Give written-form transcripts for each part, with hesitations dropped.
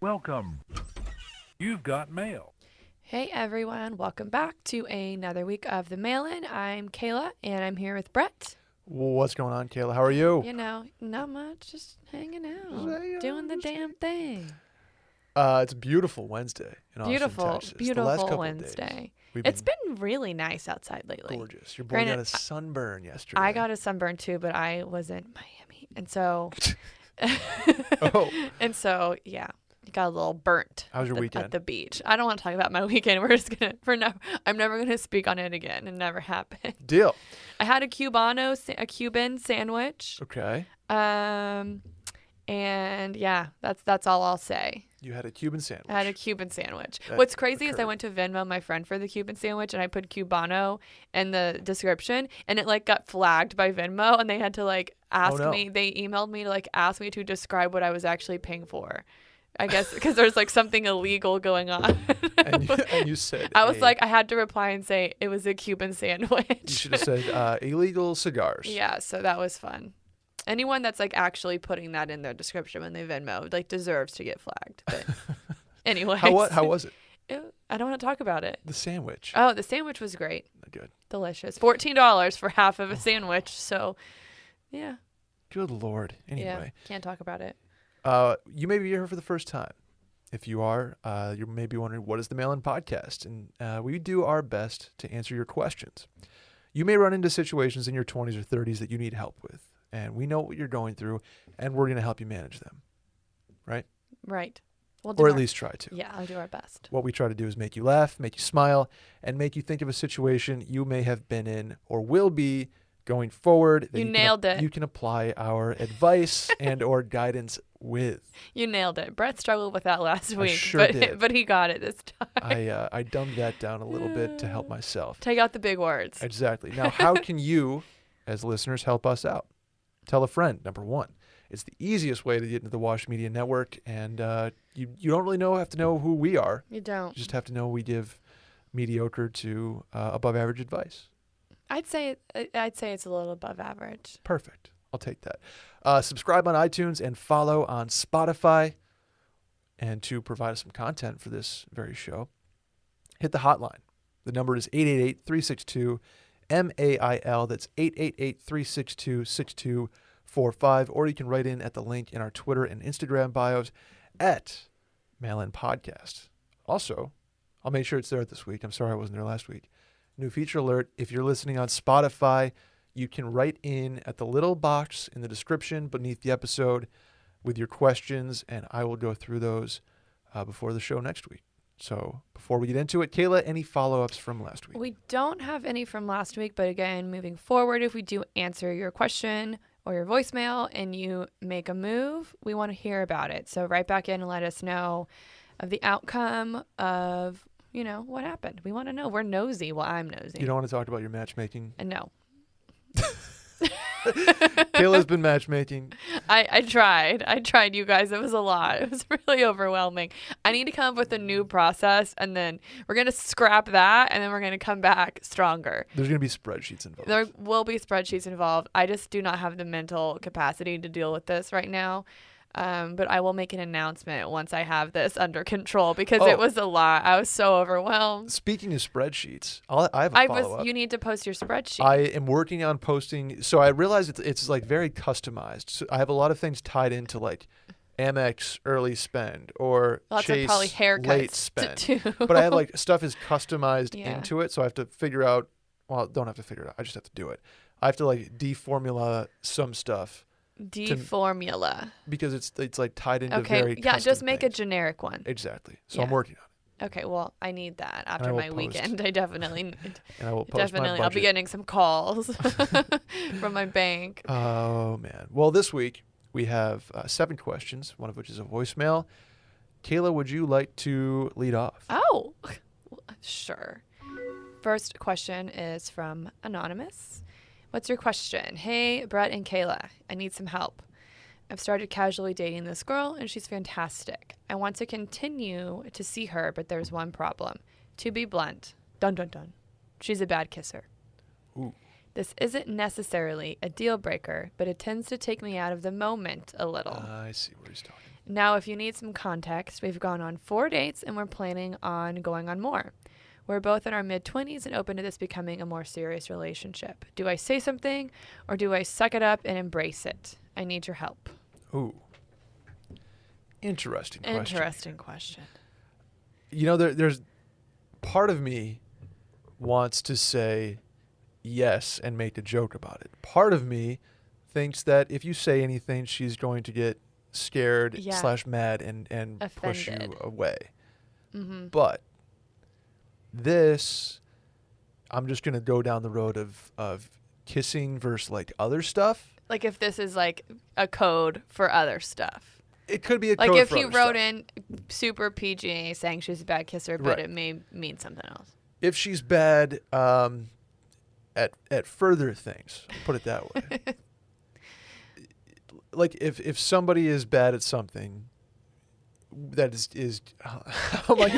Welcome. You've got mail. Hey everyone, welcome back to another week of the Mail-In. I'm Kayla and I'm here with Brett. What's going on, Kayla? How are you? You know, not much, just hanging out, doing the damn thing. It's a beautiful Wednesday in Beautiful, Austin, Texas. beautiful the last couple Wednesday. Of days, It's been really nice outside lately. gorgeous. Your boy Granted, got a sunburn yesterday. I got a sunburn too, but I was in Miami, and so, and so, yeah. Got a little burnt. How was your weekend? At the beach. I don't want to talk about my weekend. We're just gonna I'm never gonna speak on it again. It never happened. Deal. I had a Cuban sandwich. Okay. And yeah, that's all I'll say. You had a Cuban sandwich. I had a Cuban sandwich. What's crazy is I went to Venmo my friend for the Cuban sandwich and I put Cubano in the description and it like got flagged by Venmo and they had to like ask me. They emailed me to like ask me to describe what I was actually paying for. I guess because there's like something illegal going on. and you said I was like, I had to reply and say it was a Cuban sandwich. You should have said illegal cigars. Yeah, so that was fun. Anyone that's like actually putting that in their description when they Venmo like deserves to get flagged. But anyway, How was it? I don't want to talk about it. The sandwich. Oh, the sandwich was great. Good. Delicious. $14 for half of a sandwich. So, yeah. Good Lord. Anyway. Yeah, can't talk about it. You may be here for the first time. If you are, you may be wondering, what is the Mail-In Podcast? And we do our best to answer your questions. You may run into situations in your 20s or 30s that you need help with. And we know what you're going through, and we're going to help you manage them. Right? Right. Or at least try to. Yeah, I'll do our best. What we try to do is make you laugh, make you smile, and make you think of a situation you may have been in or will be going forward. You nailed it. You can apply our advice and or guidance with. You nailed it. Brett struggled with that last week, sure did. but he got it this time. I dumbed that down a little bit to help myself. Take out the big words. Exactly. Now, how can you, as listeners, help us out? Tell a friend, number one. It's the easiest way to get into the Wash Media Network, and you don't really have to know who we are. You don't. You just have to know we give mediocre to above average advice. I'd say it's a little above average. Perfect. I'll take that. Subscribe on iTunes and follow on Spotify. And to provide us some content for this very show, hit the hotline. The number is 888-362-MAIL. That's 888-362-6245. Or you can write in at the link in our Twitter and Instagram bios at Mail-In Podcast. Also, I'll make sure it's there this week. I'm sorry I wasn't there last week. New feature alert. If you're listening on Spotify, you can write in at the little box in the description beneath the episode with your questions, and I will go through those before the show next week. So before we get into it, Kayla, any follow-ups from last week? We don't have any from last week, but again, moving forward, if we do answer your question or your voicemail and you make a move, we want to hear about it. So write back in and let us know of the outcome of, what happened. We want to know. We're nosy. Well, I'm nosy. You don't want to talk about your matchmaking? No. Kayla's been matchmaking. I tried, you guys. It was a lot. It was really overwhelming. I need to come up with a new process, and then we're going to scrap that, and then we're going to come back stronger. There's going to be spreadsheets involved. There will be spreadsheets involved. I just do not have the mental capacity to deal with this right now. But I will make an announcement once I have this under control because it was a lot. I was so overwhelmed. Speaking of spreadsheets, I have a follow-up. You need to post your spreadsheet. I am working on posting. So I realize it's like very customized. So I have a lot of things tied into like Amex early spend or Lots Chase of probably haircuts late spend. Too. But I have like stuff is customized Yeah. into it. So I have to figure out, well, don't have to figure it out. I just have to do it. I have to like deformula some stuff. Formula. Because it's like tied into okay. very Yeah, custom just make things. a generic one. Exactly. So Yeah. I'm working on it. Okay, well, I need that after I will my post. weekend. I definitely And I will post my I'll be budget. getting some calls from my bank. Oh, man. Well, this week we have 7 questions, one of which is a voicemail. Kayla, would you like to lead off? Oh, sure. First question is from Anonymous. What's your question? Hey, Brett and Kayla, I need some help. I've started casually dating this girl, and she's fantastic. I want to continue to see her, but there's one problem. To be blunt, dun dun dun, she's a bad kisser. Ooh. This isn't necessarily a deal breaker, but it tends to take me out of the moment a little. I see where he's talking. Now, if you need some context, we've gone on 4 dates and we're planning on going on more. We're both in our mid-20s and open to this becoming a more serious relationship. Do I say something or do I suck it up and embrace it? I need your help. Ooh. Interesting question. Interesting question. You know, there's part of me wants to say yes and make a joke about it. Part of me thinks that if you say anything, she's going to get scared / mad and push you Offended. away. Mm-hmm. But this, I'm just going to go down the road of kissing versus like other stuff. Like if this is like a code for other stuff. It could be a Like code if for he other wrote stuff. in super PG saying she's a bad kisser, but Right. it may mean something else. If she's bad at further things, put it that way. Like if somebody is bad at something, that is how am I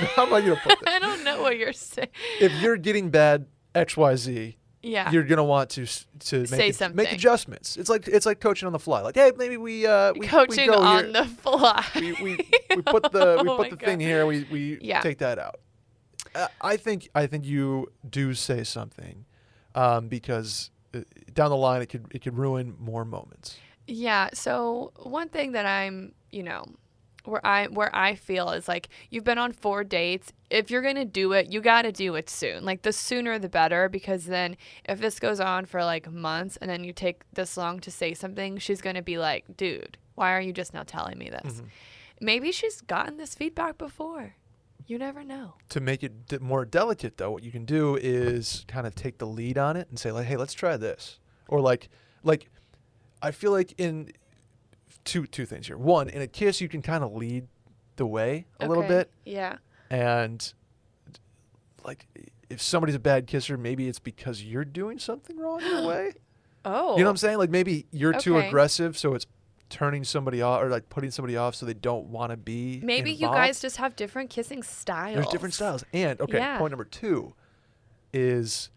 gonna put this? I don't know what you're saying. If you're getting bad XYZ, Yeah. you're gonna want to Say make something. adjustments. It's like coaching on the fly. Like, hey, maybe we Coaching go on here. the fly. we put the Oh my thing God. here. We Yeah. take that out. I think you do say something, because down the line it could ruin more moments. Yeah. So one thing that I'm, where I feel is like you've been on 4 dates. If you're gonna do it, you gotta do it soon. Like the sooner the better, because then if this goes on for like months and then you take this long to say something, she's gonna be like, dude, why are you just now telling me this? Mm-hmm. Maybe she's gotten this feedback before. You never know. To make it more delicate, though, what you can do is kind of take the lead on it and say, like, hey, let's try this. Or like I feel like in two things here. One, in a kiss, you can kind of lead the way a little Okay. bit. Yeah. And like if somebody's a bad kisser, maybe it's because you're doing something wrong in a way. Oh. You know what I'm saying? Like maybe you're too Okay. aggressive, so it's turning somebody off or like putting somebody off so they don't want to be Maybe you involved. guys just have different kissing styles. There's different styles. And okay, Yeah. point number 2 is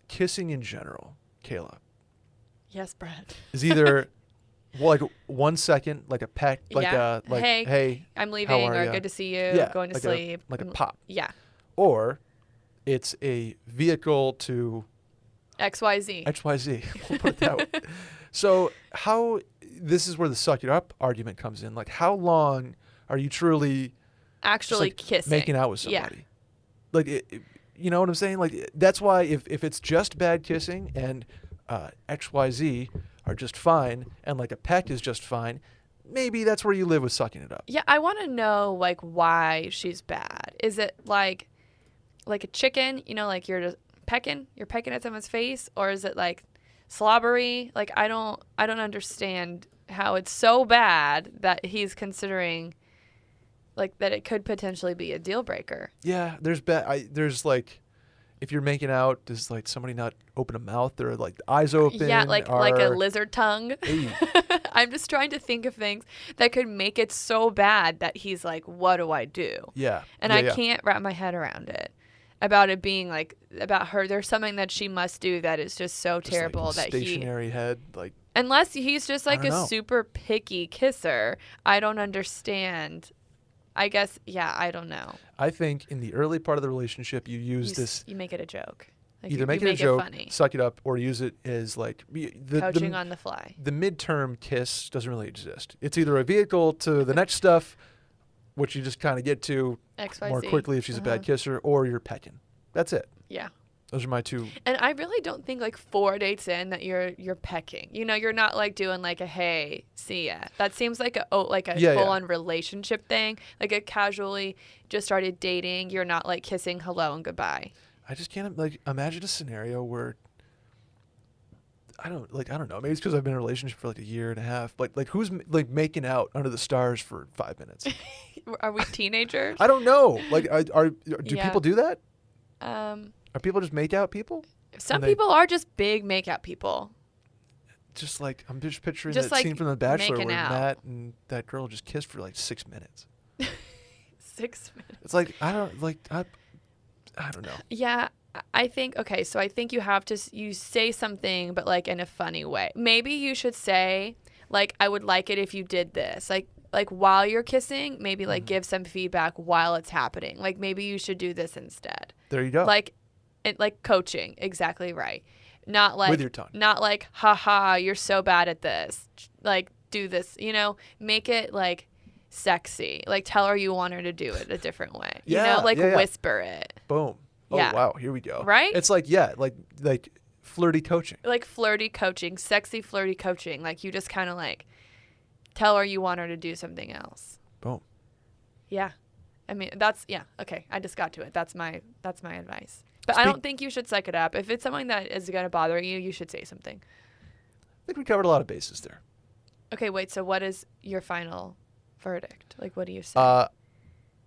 kissing in general, Kayla, Yes, Brett. is either like 1 second, like a peck, like Yeah. a like Hey, hey, I'm how leaving, are or ya? good to see you, Yeah, going to like sleep. a pop. Yeah. Or it's a vehicle to XYZ. XYZ. We'll put it that way. So this is where the suck it up argument comes in. Like how long are you truly Actually just, like, kissing. making out with Yeah. somebody? Like you know what I'm saying? Like that's why if it's just bad kissing and XYZ are just fine and like a peck is just fine, maybe that's where you live with sucking it up. Yeah, I want to know like why she's bad. Is it like a chicken, like you're pecking at someone's face, or is it like slobbery? Like I don't understand how it's so bad that he's considering like that it could potentially be a deal breaker. Yeah, there's like if you're making out, does like somebody not open a mouth or like the eyes open? Yeah, like a or- lizard tongue. Hey. I'm just trying to think of things that could make it so bad that he's like, what do I do? Yeah. And yeah, I yeah. can't wrap my head around it. About it being like, about her, there's something that she must do that is just so Just, like, terrible that he, stationary head, like unless he's just like don't a know. super picky kisser, I don't understand. I guess, yeah, I don't know. I think in the early part of the relationship, you use this You make it a joke. Like either you make it a make joke, funny. suck it up, or use it as like Coaching on the fly. the midterm kiss doesn't really exist. It's either a vehicle to the next stuff, which you just kind of get to XYZ. more quickly if she's a bad kisser, or you're pecking. That's it. Yeah. Those are my two. And I really don't think like 4 dates in that you're pecking. You're not like doing like a hey, see ya. That seems like a Yeah, full on relationship thing. Like a casually just started dating. You're not like kissing hello and goodbye. I just can't like imagine a scenario where I don't know. Maybe it's because I've been in a relationship for like a year and a half. Like who's like making out under the stars for 5 minutes? Are we teenagers? I don't know. Like do Yeah. people do that? Um, Are people just make out people? some And they- people are just big makeout people. Just like I'm just picturing Just, that like, scene from The Bachelor making where out. Matt and that girl just kissed for like 6 minutes. 6 minutes. It's like I don't know. Yeah, I think okay. So I think you have to you say something, but like in a funny way. Maybe you should say like, I would like it if you did this. Like like while you're kissing, maybe like give some feedback while it's happening. Like maybe you should do this instead. There you go. Like coaching, exactly right. Not like With your tongue. Not like, haha, you're so bad at this. Like do this, make it like sexy. Like tell her you want her to do it a different way. Whisper it. Boom. Yeah. Oh wow, here we go. Right? It's like like flirty coaching. Like flirty coaching, sexy flirty coaching. Like you just kind of like tell her you want her to do something else. Boom. Yeah. I mean, okay. I just got to it. That's my advice. But I don't think you should psych it up. If it's something that is going to bother you, you should say something. I think we covered a lot of bases there. Okay, wait. So what is your final verdict? Like, what do you say?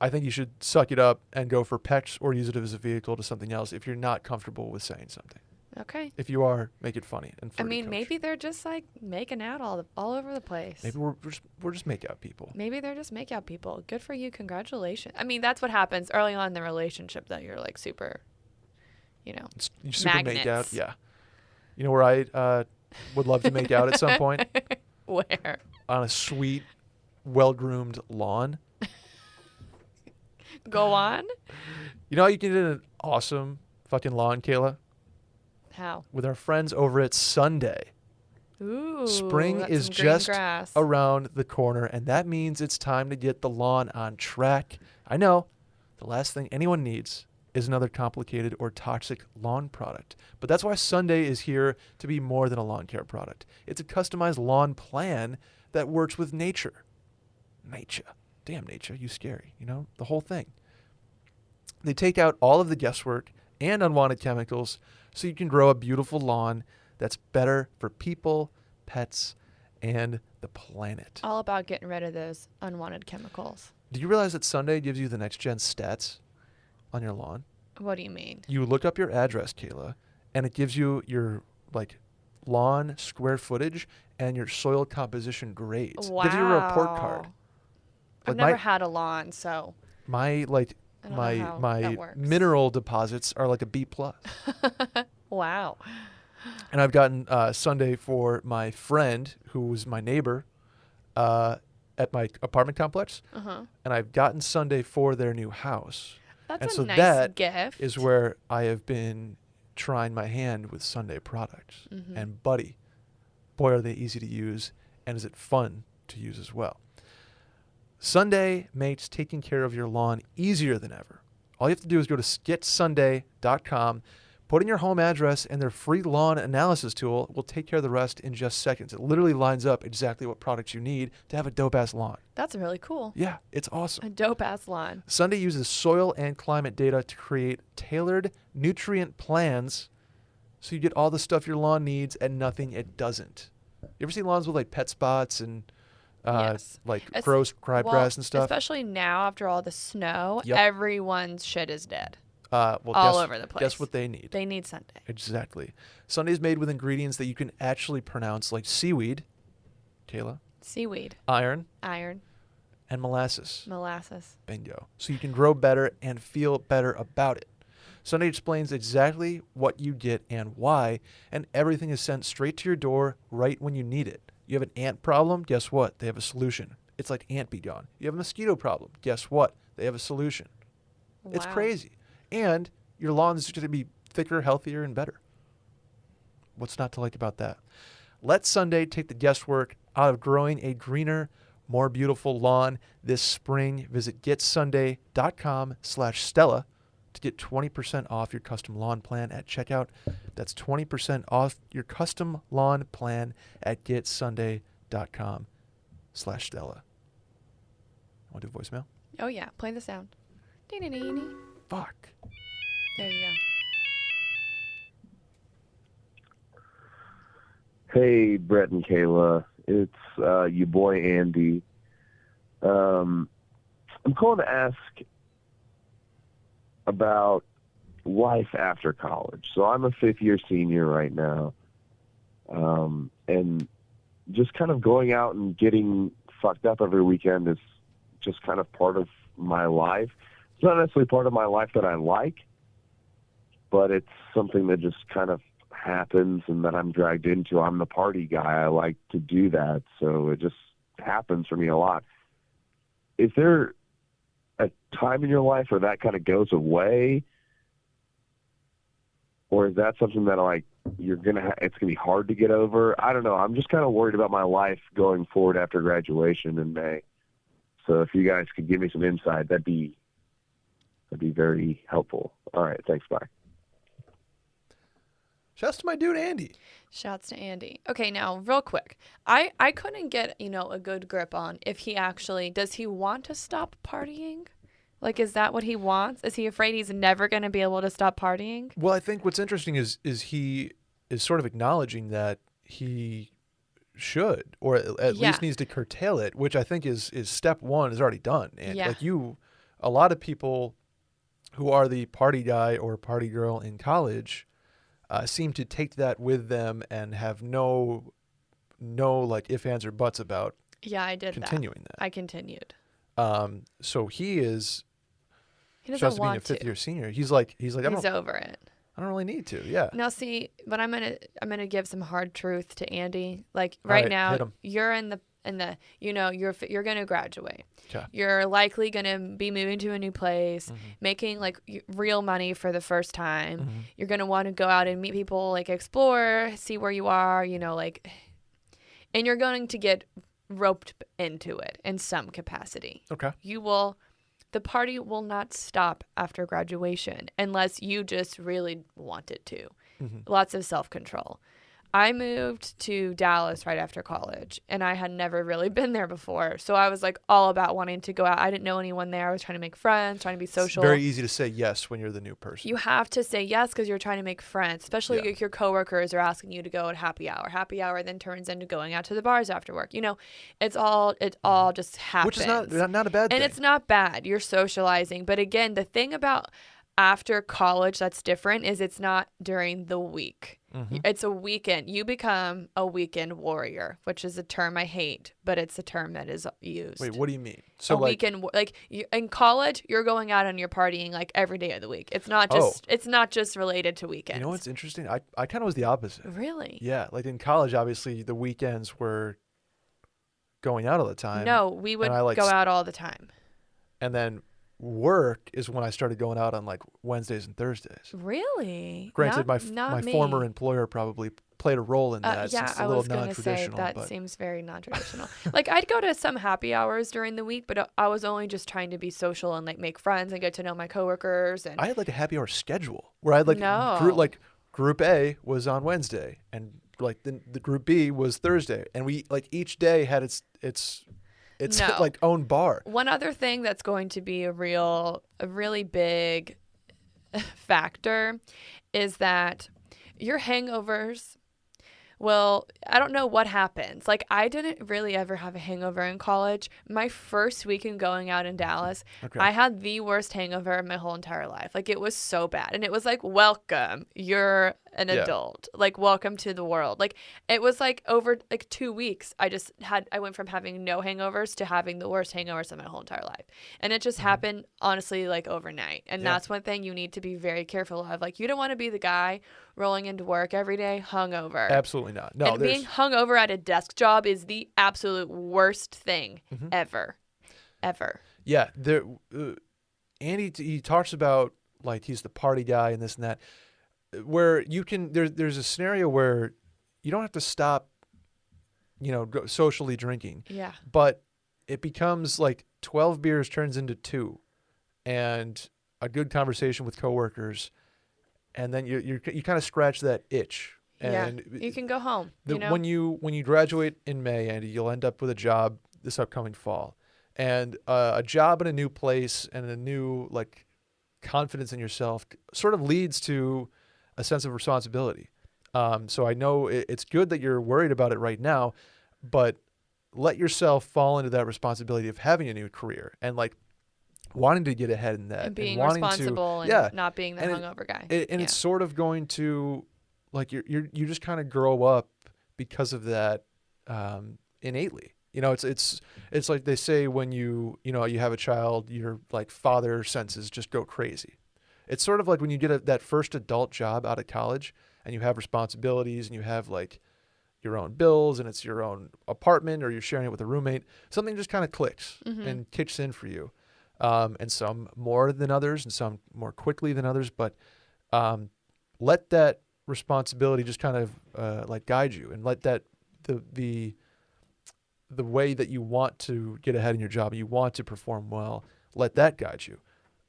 I think you should suck it up and go for pets or use it as a vehicle to something else if you're not comfortable with saying something. Okay. If you are, make it funny and flirty. I mean, coach. maybe they're just like making out all over the place. Maybe we're just make out people. Maybe they're just make out people. Good for you. Congratulations. I mean, that's what happens early on in the relationship, that you're like super, You super magnets. make out. Yeah. You know where I would love to make out at some point? Where? On a sweet, well-groomed lawn. Go on. You know how you can get an awesome fucking lawn, Kayla? How? With our friends over at Sunday. Ooh. Spring that's is some green just grass. around the corner, and that means it's time to get the lawn on track. I know. The last thing anyone needs is another complicated or toxic lawn product. But that's why Sunday is here to be more than a lawn care product. It's a customized lawn plan that works with nature. Nature. Damn, nature, you scary. The whole thing. They take out all of the guesswork and unwanted chemicals so you can grow a beautiful lawn that's better for people, pets, and the planet. All about getting rid of those unwanted chemicals. Do you realize that Sunday gives you the next gen stats on your lawn? What do you mean? You look up your address, Kayla, and it gives you your lawn square footage and your soil composition grades. Wow. It gives you a report card. I've never had a lawn, so my I don't know how that works. mineral deposits are like a B+. Wow. And I've gotten Sunday for my friend who was my neighbor at my apartment complex. Uh-huh. And I've gotten Sunday for their new house. That's and a so nice that gift. is where I have been trying my hand with Sunday products. Mm-hmm. And buddy, boy, are they easy to use, and is it fun to use as well. Sunday makes taking care of your lawn easier than ever. All you have to do is go to getsunday.com, put in your home address, and their free lawn analysis tool will take care of the rest in just seconds. It literally lines up exactly what products you need to have a dope-ass lawn. That's really cool. Yeah, it's awesome. A dope-ass lawn. Sunday uses soil and climate data to create tailored nutrient plans so you get all the stuff your lawn needs and nothing it doesn't. You ever see lawns with pet spots and Yes. gross crabgrass and stuff? Especially now after all the snow, Yep. everyone's shit is dead. All over the place. Guess what they need? They need Sunday. Exactly. Sunday is made with ingredients that you can actually pronounce, like seaweed, Kayla, Seaweed, iron, iron, and molasses. molasses. Bingo. So you can grow better and feel better about it. Sunday explains exactly what you get and why, and everything is sent straight to your door right when you need it. You have an ant problem? Guess what? They have a solution. It's like Ant Be Gone. You have a mosquito problem? Guess what? They have a solution. It's Wow. crazy. And your lawn is going to be thicker, healthier, and better. What's not to like about that? Let Sunday take the guesswork out of growing a greener, more beautiful lawn this spring. Visit getsunday.com/Stella to get 20% off your custom lawn plan at checkout. That's 20% off your custom lawn plan at getsunday.com/Stella. Want to do voicemail? Oh, yeah. Play the sound. Dee-dee-dee-dee. Fuck. There you go. Hey, Brett and Kayla. It's your boy Andy. I'm calling to ask about life after college. So I'm a fifth-year senior right now, and just kind of going out and getting fucked up every weekend is just kind of part of my life. It's not necessarily part of my life that I like, but it's something that just kind of happens and that I'm dragged into. I'm the party guy. I like to do that, so it just happens for me a lot. is there a time in your life where that kind of goes away? Or is that something that like it's gonna be hard to get over? I don't know. I'm just kind of worried about my life going forward after graduation in May. So if you guys could give me some insight, that'd be very helpful. All right, thanks. Bye. Shouts to my dude Andy. Shouts to Andy. Okay, now real quick. I couldn't get, a good grip on if he actually does he want to stop partying? Like, is that what he wants? Is he afraid he's never going to be able to stop partying? Well, I think what's interesting is he is sort of acknowledging that he should, or at least needs to curtail it, which I think is step one is already done. And like a lot of people who are the party guy or party girl in college seem to take that with them and have no like ifs, ands, or buts about I did continuing that. I continued. So he doesn't being a want fifth to. year senior. He's over it. I don't really need to. Yeah. Now see, but I'm gonna give some hard truth to Andy. Like All right, now, hit him. you're in the you're gonna graduate. Okay. You're likely gonna be moving to a new place, Mm-hmm. making like real money for the first time. Mm-hmm. You're gonna want to go out and meet people, like explore, see where you are. And you're going to get roped into it in some capacity. Okay. The party will not stop after graduation unless you just really want it to. Mm-hmm. Lots of self-control. I moved to Dallas right after college, and I had never really been there before. So I was like all about wanting to go out. I didn't know anyone there. I was trying to make friends, trying to be social. It's very easy to say yes when you're the new person. You have to say yes because you're trying to make friends, especially if your coworkers are asking you to go at happy hour. Happy hour then turns into going out to the bars after work. It all just happens. Which is not a bad thing. And it's not bad. You're socializing. But again, the thing about after college that's different is it's not during the week. Mm-hmm. It's a weekend. You become a weekend warrior, which is a term I hate, but it's a term that is used. Wait, what do you mean? So weekend, in college, you're going out and you're partying like every day of the week. It's not just related to weekends. You know what's interesting? I kind of was the opposite. Really? Yeah, like in college, obviously the weekends were going out all the time. No, we would go out all the time. And then work is when I started going out on like Wednesdays and Thursdays. Really? Granted, my me. former employer probably played a role in that. Yeah, It's a I little was going to say that seems very non-traditional. Like I'd go to some happy hours during the week, but I was only just trying to be social and like make friends and get to know my coworkers. And I had like a happy hour schedule where I had like group A was on Wednesday and like the group B was Thursday, and we like each day had its like own bar. One other thing that's going to be a really big factor is that your hangovers. Well, I don't know what happens. Like, I didn't really ever have a hangover in college. My first weekend going out in Dallas, I had the worst hangover of my whole entire life. Like, it was so bad. And it was like, welcome, you're an adult. Like, welcome to the world. Like, it was like over like 2 weeks, I went from having no hangovers to having the worst hangovers of my whole entire life. And it just happened, honestly, like overnight. And that's one thing you need to be very careful of. Like, you don't want to be the guy rolling into work every day hungover. Absolutely not. No, and being hungover at a desk job is the absolute worst thing ever. Yeah, Andy, he talks about like he's the party guy and this and that, where you can there's a scenario where you don't have to stop, socially drinking. Yeah. But it becomes like 12 beers turns into 2, and a good conversation with coworkers. And then you kind of scratch that itch, and you can go home. When you graduate in May, Andy, you'll end up with a job this upcoming fall, and a job in a new place and a new like confidence in yourself sort of leads to a sense of responsibility. So I know it's good that you're worried about it right now, but let yourself fall into that responsibility of having a new career and like wanting to get ahead in that and being wanting responsible and not being the hungover guy. It's sort of going to like you just kind of grow up because of that innately. It's like they say when you have a child, your like father senses just go crazy. It's sort of like when you get that first adult job out of college and you have responsibilities and you have like your own bills and it's your own apartment or you're sharing it with a roommate, something just kind of clicks and kicks in for you. And some more than others and some more quickly than others. But let that responsibility just kind of like guide you, and let that the way that you want to get ahead in your job, you want to perform well, let that guide you.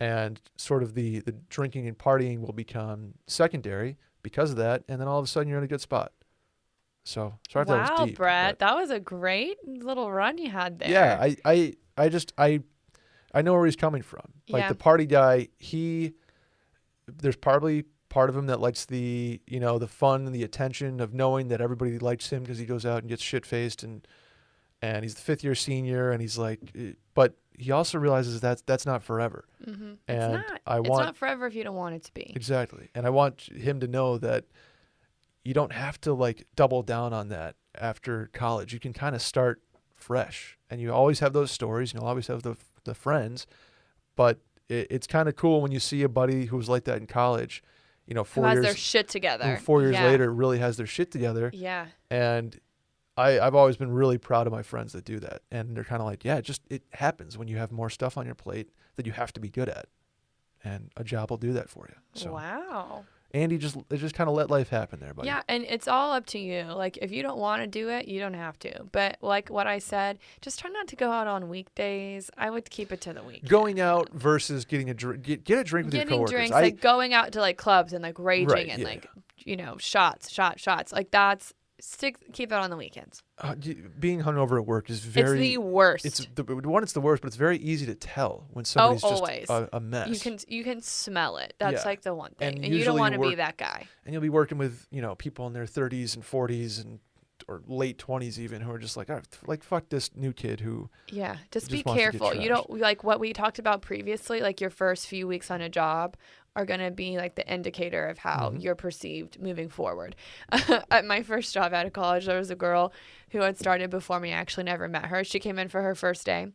And sort of the drinking and partying will become secondary because of that. And then all of a sudden you're in a good spot. So sorry if that was deep. Brett, that was a great little run you had there. Yeah, I know where he's coming from. Like the party guy, there's probably part of him that likes the fun and the attention of knowing that everybody likes him because he goes out and gets shit-faced and he's the fifth year senior and he's like, but he also realizes that's not forever. Mm-hmm. And it's not. It's not forever if you don't want it to be. Exactly. And I want him to know that you don't have to like double down on that after college. You can kind of start fresh, and you always have those stories and you'll always have the friends, but it's kind of cool when you see a buddy who was like that in college, 4 who years has their shit together. 4 years later really has their shit together. Yeah. And I've always been really proud of my friends that do that. And they're kind of like, it happens when you have more stuff on your plate that you have to be good at. And a job will do that for you. So, wow. Andy, just kind of let life happen there, buddy. Yeah, and it's all up to you. Like, if you don't want to do it, you don't have to. But like what I said, just try not to go out on weekdays. I would keep it to the weekend. Going out versus getting a drink. Get a drink with your coworkers. Getting drinks, like going out to like clubs and like raging and like, shots. Like that's... keep that on the weekends. Being hungover at work is very... It's the worst. It's the worst, but it's very easy to tell when somebody's always. just a mess. You can smell it. That's like the one thing. And you usually don't want to be that guy. And you'll be working with, people in their 30s and 40s or late 20s even, who are just like, fuck this new kid who... Yeah, just be careful. You don't... Like what we talked about previously, like your first few weeks on a job are going to be like the indicator of how you're perceived moving forward. At my first job out of college, there was a girl who had started before me. I actually never met her. She came in for her first day,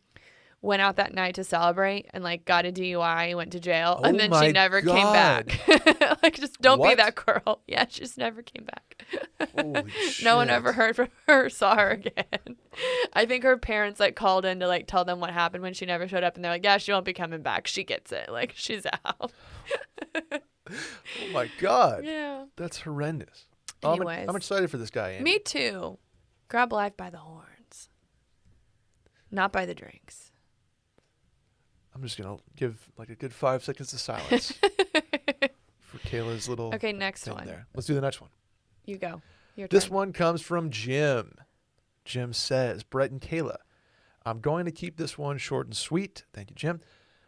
went out that night to celebrate, and like got a DUI, went to jail, and then she never came back. Like, just don't be that girl. Yeah, she just never came back. Holy shit. No one ever heard from her, saw her again. I think her parents like called in to like tell them what happened when she never showed up, and they're like, yeah, she won't be coming back. She gets it. Like, she's out. Oh my God. Yeah. That's horrendous. Anyways. I'm excited for this guy, Andy. Me too. Grab life by the horns. Not by the drinks. I'm just going to give like a good 5 seconds of silence for Kayla's little next one. There. Let's do the next one. You go. Your This turn. one comes from Jim. Jim says, Brett and Kayla, I'm going to keep this one short and sweet. Thank you, Jim.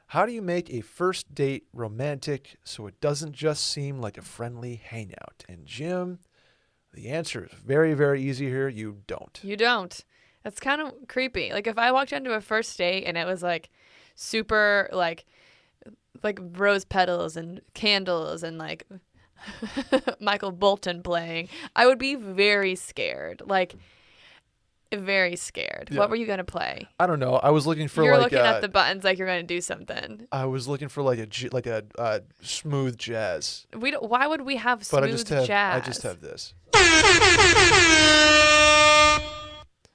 How do you make a first date romantic so it doesn't just seem like a friendly hangout? And Jim, the answer is very, very easy here. You don't. You don't. That's kind of creepy. Like if I walked into a first date and it was like super like rose petals and candles and like Michael Bolton playing, I would be very scared. Like very scared. Yeah. What were you going to play? I don't know. I was looking for You're looking at the buttons like you're going to do something. I was looking for like a smooth jazz. Why would we have smooth jazz? I just have this.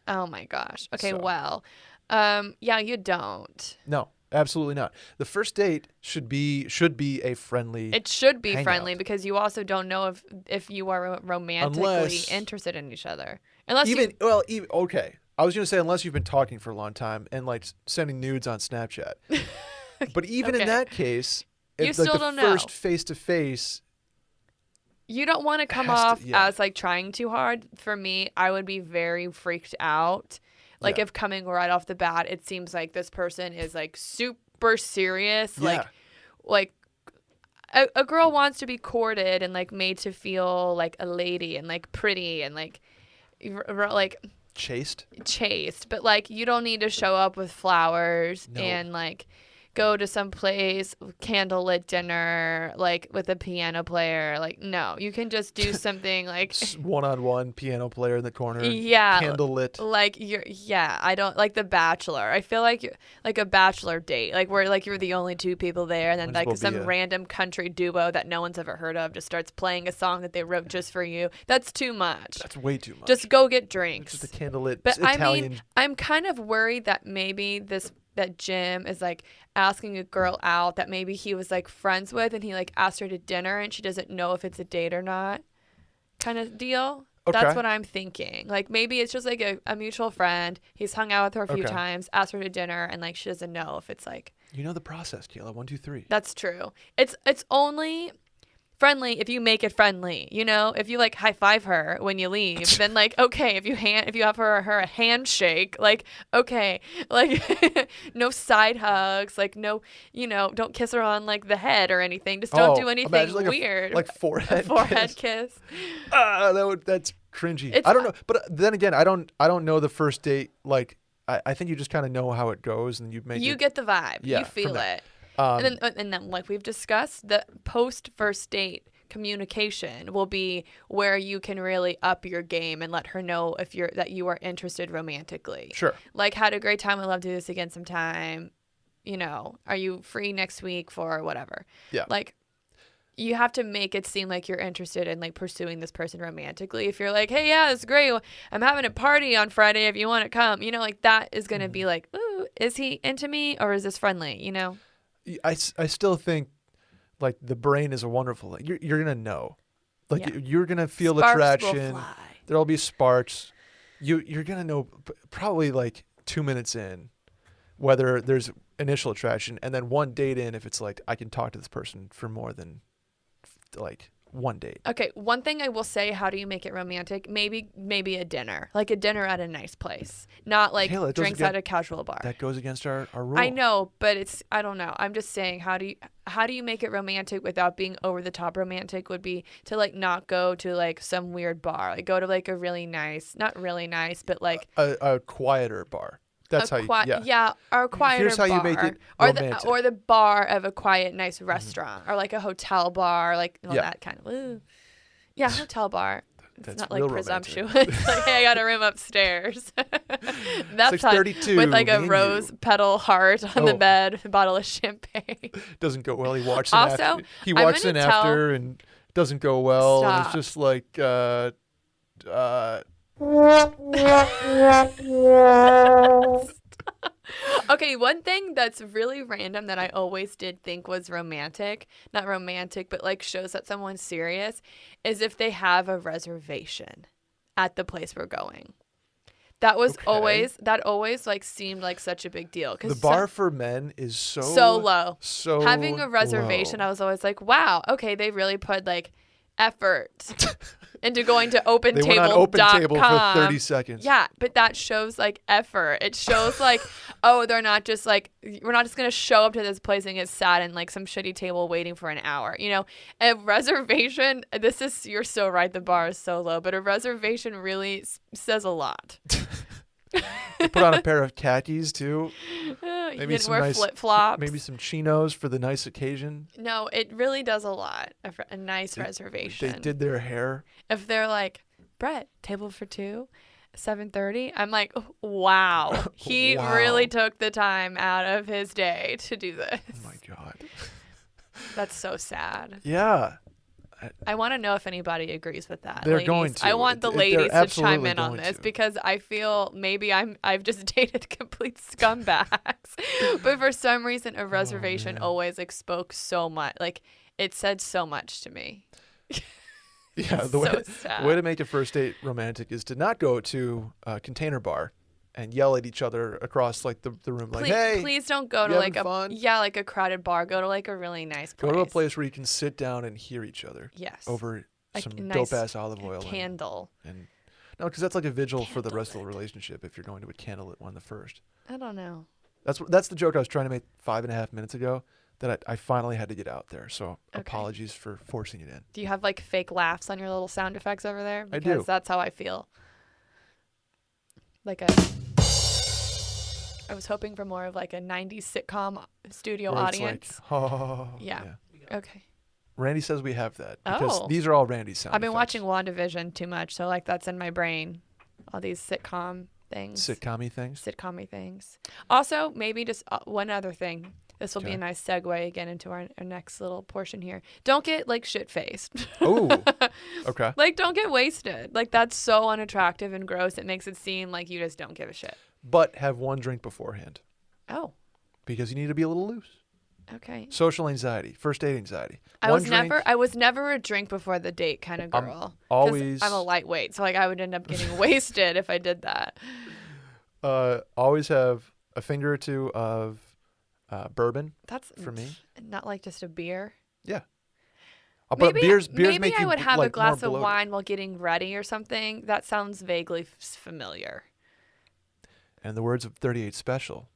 Oh my gosh. Okay, So. well. Yeah, you don't. No, absolutely not. The first date should be a friendly. It should be hangout. friendly because you also don't know if you are romantically Unless- interested in each other. Unless even okay. I was gonna say unless you've been talking for a long time and like sending nudes on Snapchat. But even in that case, You if like still the don't know. first face to face, you don't want to come off as like trying too hard. For me, I would be very freaked out. Like if coming right off the bat, it seems like this person is like super serious. Yeah. Like a girl wants to be courted and like made to feel like a lady and like pretty and like chaste. But like you don't need to show up with flowers and like go to some place, candlelit dinner, like with a piano player. Like, no, you can just do something like one-on-one piano player in the corner. Yeah, Candlelit. like I don't like The Bachelor. I feel like like a bachelor date, like where like you're the only two people there, and then Might as like well some be a- random country duo that no one's ever heard of just starts playing a song that they wrote just for you. That's too much. That's way too much. Just go get It's drinks. just a candlelit But Italian. I mean, I'm kind of worried that maybe that Jim is like asking a girl out that maybe he was like friends with, and he like asked her to dinner and she doesn't know if it's a date or not, kind of deal. Okay. That's what I'm thinking. Like maybe it's just like a mutual friend. He's hung out with her a few Okay. times, asked her to dinner, and like she doesn't know if it's like. You know the process, Kayla. 1, 2, 3. That's true. It's only friendly if you make it friendly. You know, if you like high five her when you leave, then like okay. If you have her a handshake, like okay, like no side hugs, like no, don't kiss her on like the head or anything. Just don't do anything imagine like weird. like forehead. Forehead kiss. kiss. That's cringy. It's- I don't know, but then again, I don't know the first date. Like I think you just kind of know how it goes, and you make You it, get the vibe. Yeah, You from feel that. it. And then like we've discussed, the post first date communication will be where you can really up your game and let her know if you are interested romantically. Sure. Like, had a great time. I'd love to do this again sometime. Are you free next week for whatever? Yeah. Like, you have to make it seem like you're interested in like pursuing this person romantically. If you're like, hey, yeah, it's great. I'm having a party on Friday if you want to come. Like that is going to be like, ooh, is he into me or is this friendly? I still think like the brain is a wonderful thing. You're gonna know, like Yeah. you're gonna feel Sparks will attraction. fly. There'll be sparks. You're gonna know probably like 2 minutes in whether there's initial attraction, and then one date in if it's like I can talk to this person for more than like one date. Okay, one thing I will say, how do you make it romantic? Maybe a dinner. Like a dinner at a nice place. Not like Kayla, it drinks doesn't at a casual bar. That goes against our rule. I know, but I don't know. I'm just saying, how do you make it romantic without being over the top romantic would be to like not go to like some weird bar. Like go to like a really nice, not really nice, but like a quieter bar. That's how you. or a quieter Here's how bar. you make it or romantic. the bar of a quiet, nice restaurant, or like a hotel bar, like Yeah. that kind of. Ooh. Yeah, hotel bar. It's That's not like real romantic. presumptuous. It's like, hey, I got a room upstairs. That's how, 6:32, with like me a and rose you. petal heart on the Oh. bed, a bottle of champagne. Doesn't go well. He walks in Also, after. He I'm walks in gonna tell- after and doesn't go well. And it's Stop. just like Okay, one thing that's really random that I always did think was romantic, not romantic, but like shows that someone's serious, is if they have a reservation at the place we're going. That was Okay. always like seemed like such a big deal. the bar for men is so low. So Having a reservation, low. I was always like, wow, okay, they really put like effort into going to OpenTable.com. They went on Open Table for 30 seconds. Yeah, but that shows like effort. It shows like, oh, they're not just like, we're not just going to show up to this place and get sat in like some shitty table waiting for an hour. A reservation, you're so right, the bar is so low, but a reservation really says a lot. They put on a pair of khakis too. You Maybe didn't some wear nice flip-flops. Maybe some chinos for the nice occasion. No, it really does a lot. A nice reservation. They did their hair. If they're like, Brett, table for two, 7:30, I'm like, wow, he Wow. really took the time out of his day to do this. Oh my god. That's so sad. Yeah. I want to know if anybody agrees with that. They're ladies. going to. I want the They're ladies to chime absolutely in on going this to. because I feel maybe I've just dated complete scumbags, but for some reason a reservation man. always like spoke so much. Like it said so much to me. Yeah, So the sad. way to make a first date romantic is to not go to a container bar and yell at each other across like the room, like, Please, "Hey, please don't go to you like having fun?" like a crowded bar. Go to like a really nice place. go to a place where you can sit down and hear each other Yes. over Like some a nice dope ass olive oil candle. and no, because that's like a vigil for the rest of the relationship if you're going to a candlelit one the first. I don't know. That's the joke I was trying to make 5.5 minutes ago that I finally had to get out there. So Okay. apologies for forcing it in. Do you have like fake laughs on your little sound effects over there? I Because do. that's how I feel. Like a I was hoping for more of like a 90s sitcom studio Where it's audience. like, oh, Yeah. Okay. Randy says we have that because Oh. these are all Randy's sound I've been effects. watching WandaVision too much, so like that's in my brain. All these sitcom things. Sitcom-y things. Sitcom-y things. Also, maybe just one other thing. This will be Okay. a nice segue again into our next little portion here. Don't get like shit-faced. Oh, okay. Like, don't get wasted. Like, that's so unattractive and gross. It makes it seem like you just don't give a shit. But have one drink beforehand Oh, because you need to be a little loose. okay. Social anxiety, first date anxiety. I One was drink, never a drink before the date kind of I'm girl. 'Cause always- I'm a lightweight, so like I would end up getting wasted if I did that. always have a finger or two of bourbon That's for me. not like just a beer. Yeah. But Maybe, beers maybe make I you would have like a glass more of bloated. wine while getting ready or something. That sounds vaguely familiar. And in the words of 38 Special,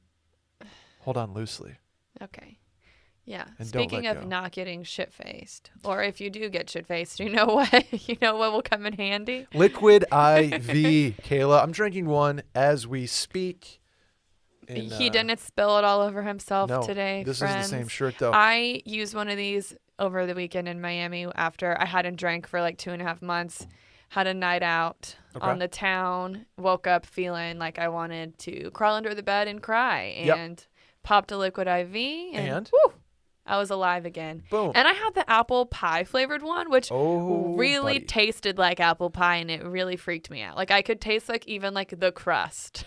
hold on loosely. Okay. Yeah. And don't Speaking let of go. not getting shit faced, or if you do get shit faced, you know what will come in handy? Liquid IV, Kayla. I'm drinking one as we speak. He didn't spill it all over himself no, today. This friends. is the same shirt though. I used one of these over the weekend in Miami after I hadn't drank for like 2.5 months. Had a night out Okay. on the town. Woke up feeling like I wanted to crawl under the bed and cry. Yep. And popped a liquid IV. And? Whew, I was alive again. Boom. And I had the apple pie flavored one, which Oh, really buddy. tasted like apple pie, and it really freaked me out. Like I could taste like even like the crust.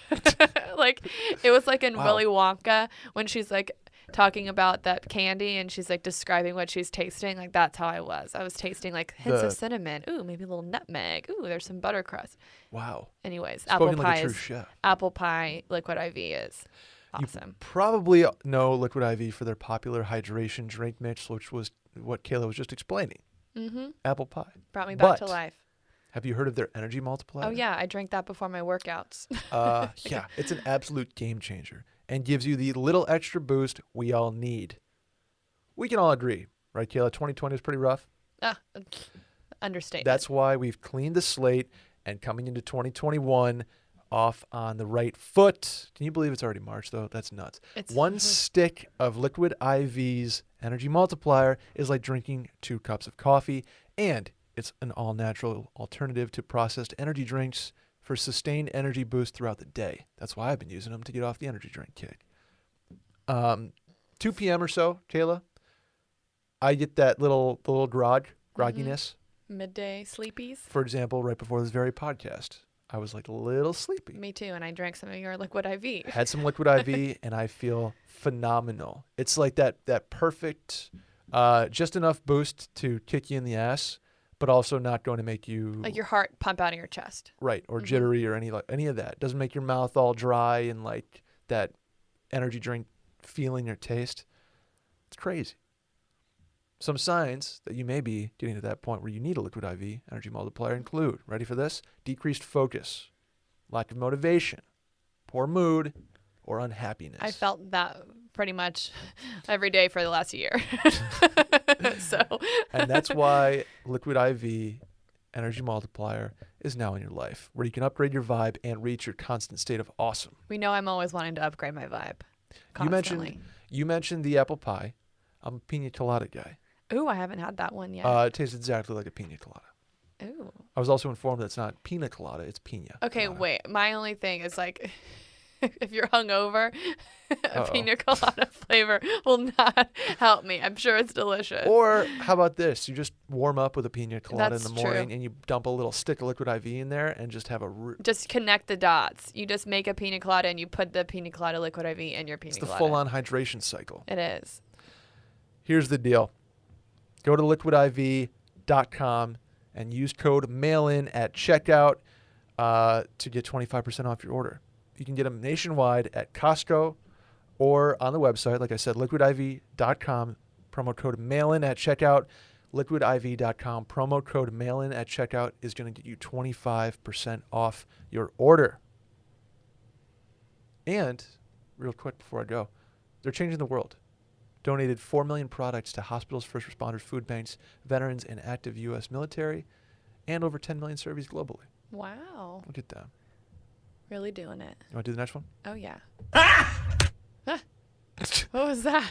Like it was like in Wow. Willy Wonka when she's like talking about that candy and she's like describing what she's tasting. Like that's how I was. I was tasting like hints of The- cinnamon. Ooh, maybe a little nutmeg. Ooh, there's some butter crust. Wow. Anyways, Spoken like a true chef. apple pie liquid IV is awesome. Probably know Liquid IV for their popular hydration drink mix, which was what Kayla was just explaining. Mm-hmm. Apple pie. Brought me back to But- life. Have you heard of their energy multiplier? Oh yeah, I drank that before my workouts. Yeah, it's an absolute game changer and gives you the little extra boost we all need. We can all agree, right, Kayla? 2020 is pretty rough. Understatement. That's why we've cleaned the slate and coming into 2021 off on the right foot. Can you believe it's already March, though? That's nuts. It's One stick of Liquid IV's energy multiplier is like drinking 2 cups of coffee, and it's an all-natural alternative to processed energy drinks for sustained energy boost throughout the day. That's why I've been using them to get off the energy drink kick. 2 p.m. or so, Kayla, I get that little grogginess. midday sleepies. For example, right before this very podcast, I was like a little sleepy. Me too, and I drank some of your liquid IV. Had some Liquid IV, and I feel phenomenal. It's like that perfect, just enough boost to kick you in the ass, but also not going to make you Like your heart pump out of your chest. right or Mhm. jittery or any of that. Doesn't make your mouth all dry and like that energy drink feeling or taste. It's crazy. Some signs that you may be getting to that point where you need a Liquid IV energy multiplier include, ready for this? Decreased focus, lack of motivation, poor mood, or unhappiness. I felt that pretty much every day for the last year. So. And that's why Liquid IV energy multiplier is now in your life, where you can upgrade your vibe and reach your constant state of awesome. We know I'm always wanting to upgrade my vibe. You Constantly. mentioned the apple pie. I'm a pina colada guy. Ooh, I haven't had that one yet. It tastes exactly like a pina colada. Ooh. I was also informed that it's not pina colada, it's pina. Okay, colada. wait. My only thing is like, if you're hungover, a Uh-oh. pina colada flavor will not help me. I'm sure it's delicious. Or how about this? You just warm up with a pina colada That's in the morning true. and you dump a little stick of Liquid IV in there and just have Just connect the dots. You just make a pina colada and you put the pina colada liquid IV in your pina it's the colada. full-on hydration cycle. It is. Here's the deal. Go to liquidiv.com and use code MAILIN at checkout to get 25% off your order. You can get them nationwide at Costco or on the website. Like I said, liquidiv.com, promo code MAILIN at checkout. Liquidiv.com, promo code MAILIN at checkout is going to get you 25% off your order. And, real quick before I go, they're changing the world. Donated 4 million products to hospitals, first responders, food banks, veterans, and active U.S. military, and over 10 million surveys globally. Wow. Look at that. Really doing it. You want to do the next one? Oh, yeah. What was that?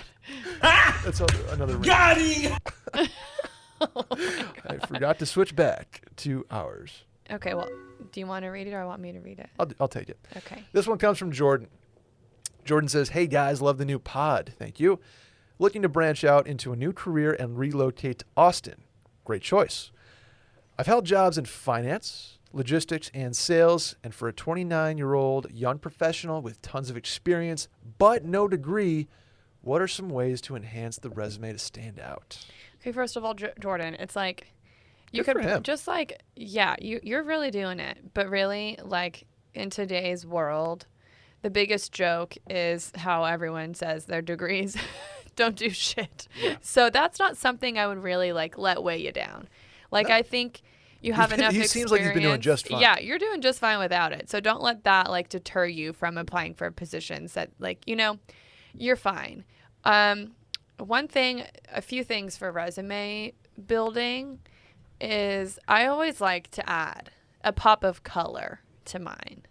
That's another ring. Got him! I forgot to switch back to ours. Okay, well, do you want to read it or want me to read it? I'll take it. Okay. This one comes from Jordan. Jordan says, "Hey guys, love the new pod. Thank you. Looking to branch out into a new career and relocate to Austin. Great choice. I've held jobs in finance, logistics, and sales, and for a 29-year-old young professional with tons of experience but no degree, what are some ways to enhance the resume to stand out?" Okay, first of all, Jordan, it's like you Good could for him. just like, yeah, you're really doing it. But really, like in today's world, the biggest joke is how everyone says their degrees don't do shit. Yeah. So that's not something I would really like let weigh you down. Like, I think you have enough He experience. seems like he's been doing just fine. Yeah, you're doing just fine without it. So don't let that like deter you from applying for positions that like, you're fine. A few things for resume building is I always like to add a pop of color to mine.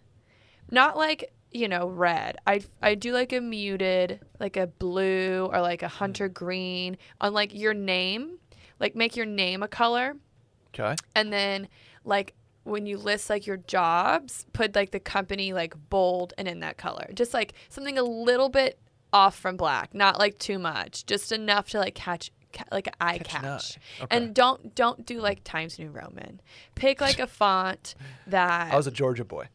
Not like, red. I do like a muted, like a blue or like a hunter green on like your name. Like make your name a color. Okay. And then like when you list like your jobs, put like the company like bold and in that color. Just like something a little bit off from black, not like too much, just enough to like catch like an eye Catch an catch. eye. Okay. And don't do like Times New Roman. Pick like a font that I was a Georgia boy.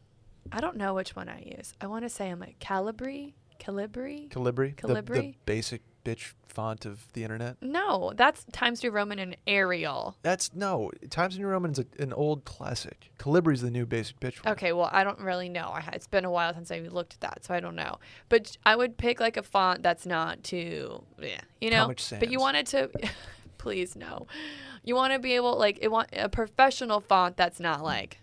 I don't know which one I use. I want to say I'm like Calibri. Calibri? Calibri? The basic bitch font of the internet? No, that's Times New Roman and Arial. No, Times New Roman is an old classic. Calibri's the new basic bitch one. Okay, well, I don't really know. It's been a while since I looked at that, so I don't know. But I would pick like a font that's not too, Comic But you Sans. wanted to, please no. You want to be able, want a professional font that's not like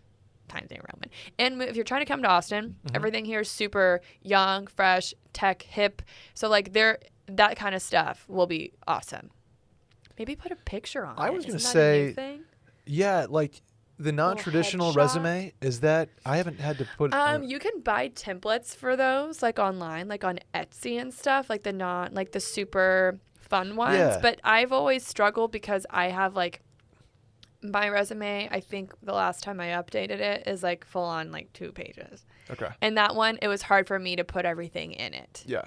Times New Roman. And if you're trying to come to Austin, everything here is super young, fresh, tech, hip. So like that kind of stuff will be awesome. Maybe put a picture on it. I was going to Isn't that a new say, thing? yeah, like the non-traditional headshot. resume, is that, I haven't had to put, You can buy templates for those, like online, like on Etsy and stuff, like the super fun ones. Yeah. But I've always struggled because I have like my resume. I think the last time I updated it is like full on like 2 pages, okay. and that one it was hard for me to put everything in it. Yeah.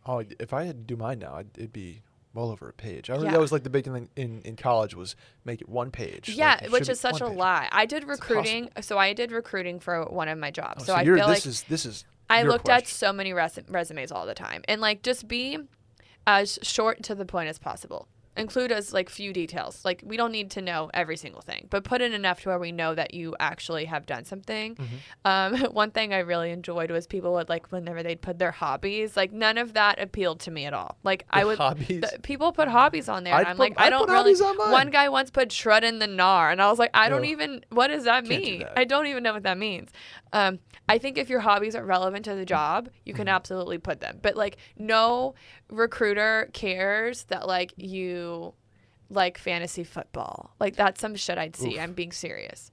Oh, if I had to do mine now, it'd be well over a page. I Yeah. That was like the big thing in college was make it 1 page. Yeah, Like, it which should is be such a 1 page. lie. I did recruiting, so I did recruiting for one of my jobs. So I feel like this is I your looked at question. so many resumes all the time, and like just be as short to the point as possible. Include as like few details. Like we don't need to know every single thing, but put in enough to where we know that you actually have done something. One thing I really enjoyed was people would like whenever they'd put their hobbies. Like none of that appealed to me at all. Like I would hobbies? People put hobbies on there, and I'm like I I don't put really. hobbies on mine. One guy once put shredding the gnar, and I was like I don't No. even. What does that Can't do mean? that. I don't even know what that means. I think if your hobbies are relevant to the job, you can absolutely put them. But like no recruiter cares that like you like fantasy football. Like that's some shit I'd see. Oof. I'm being serious.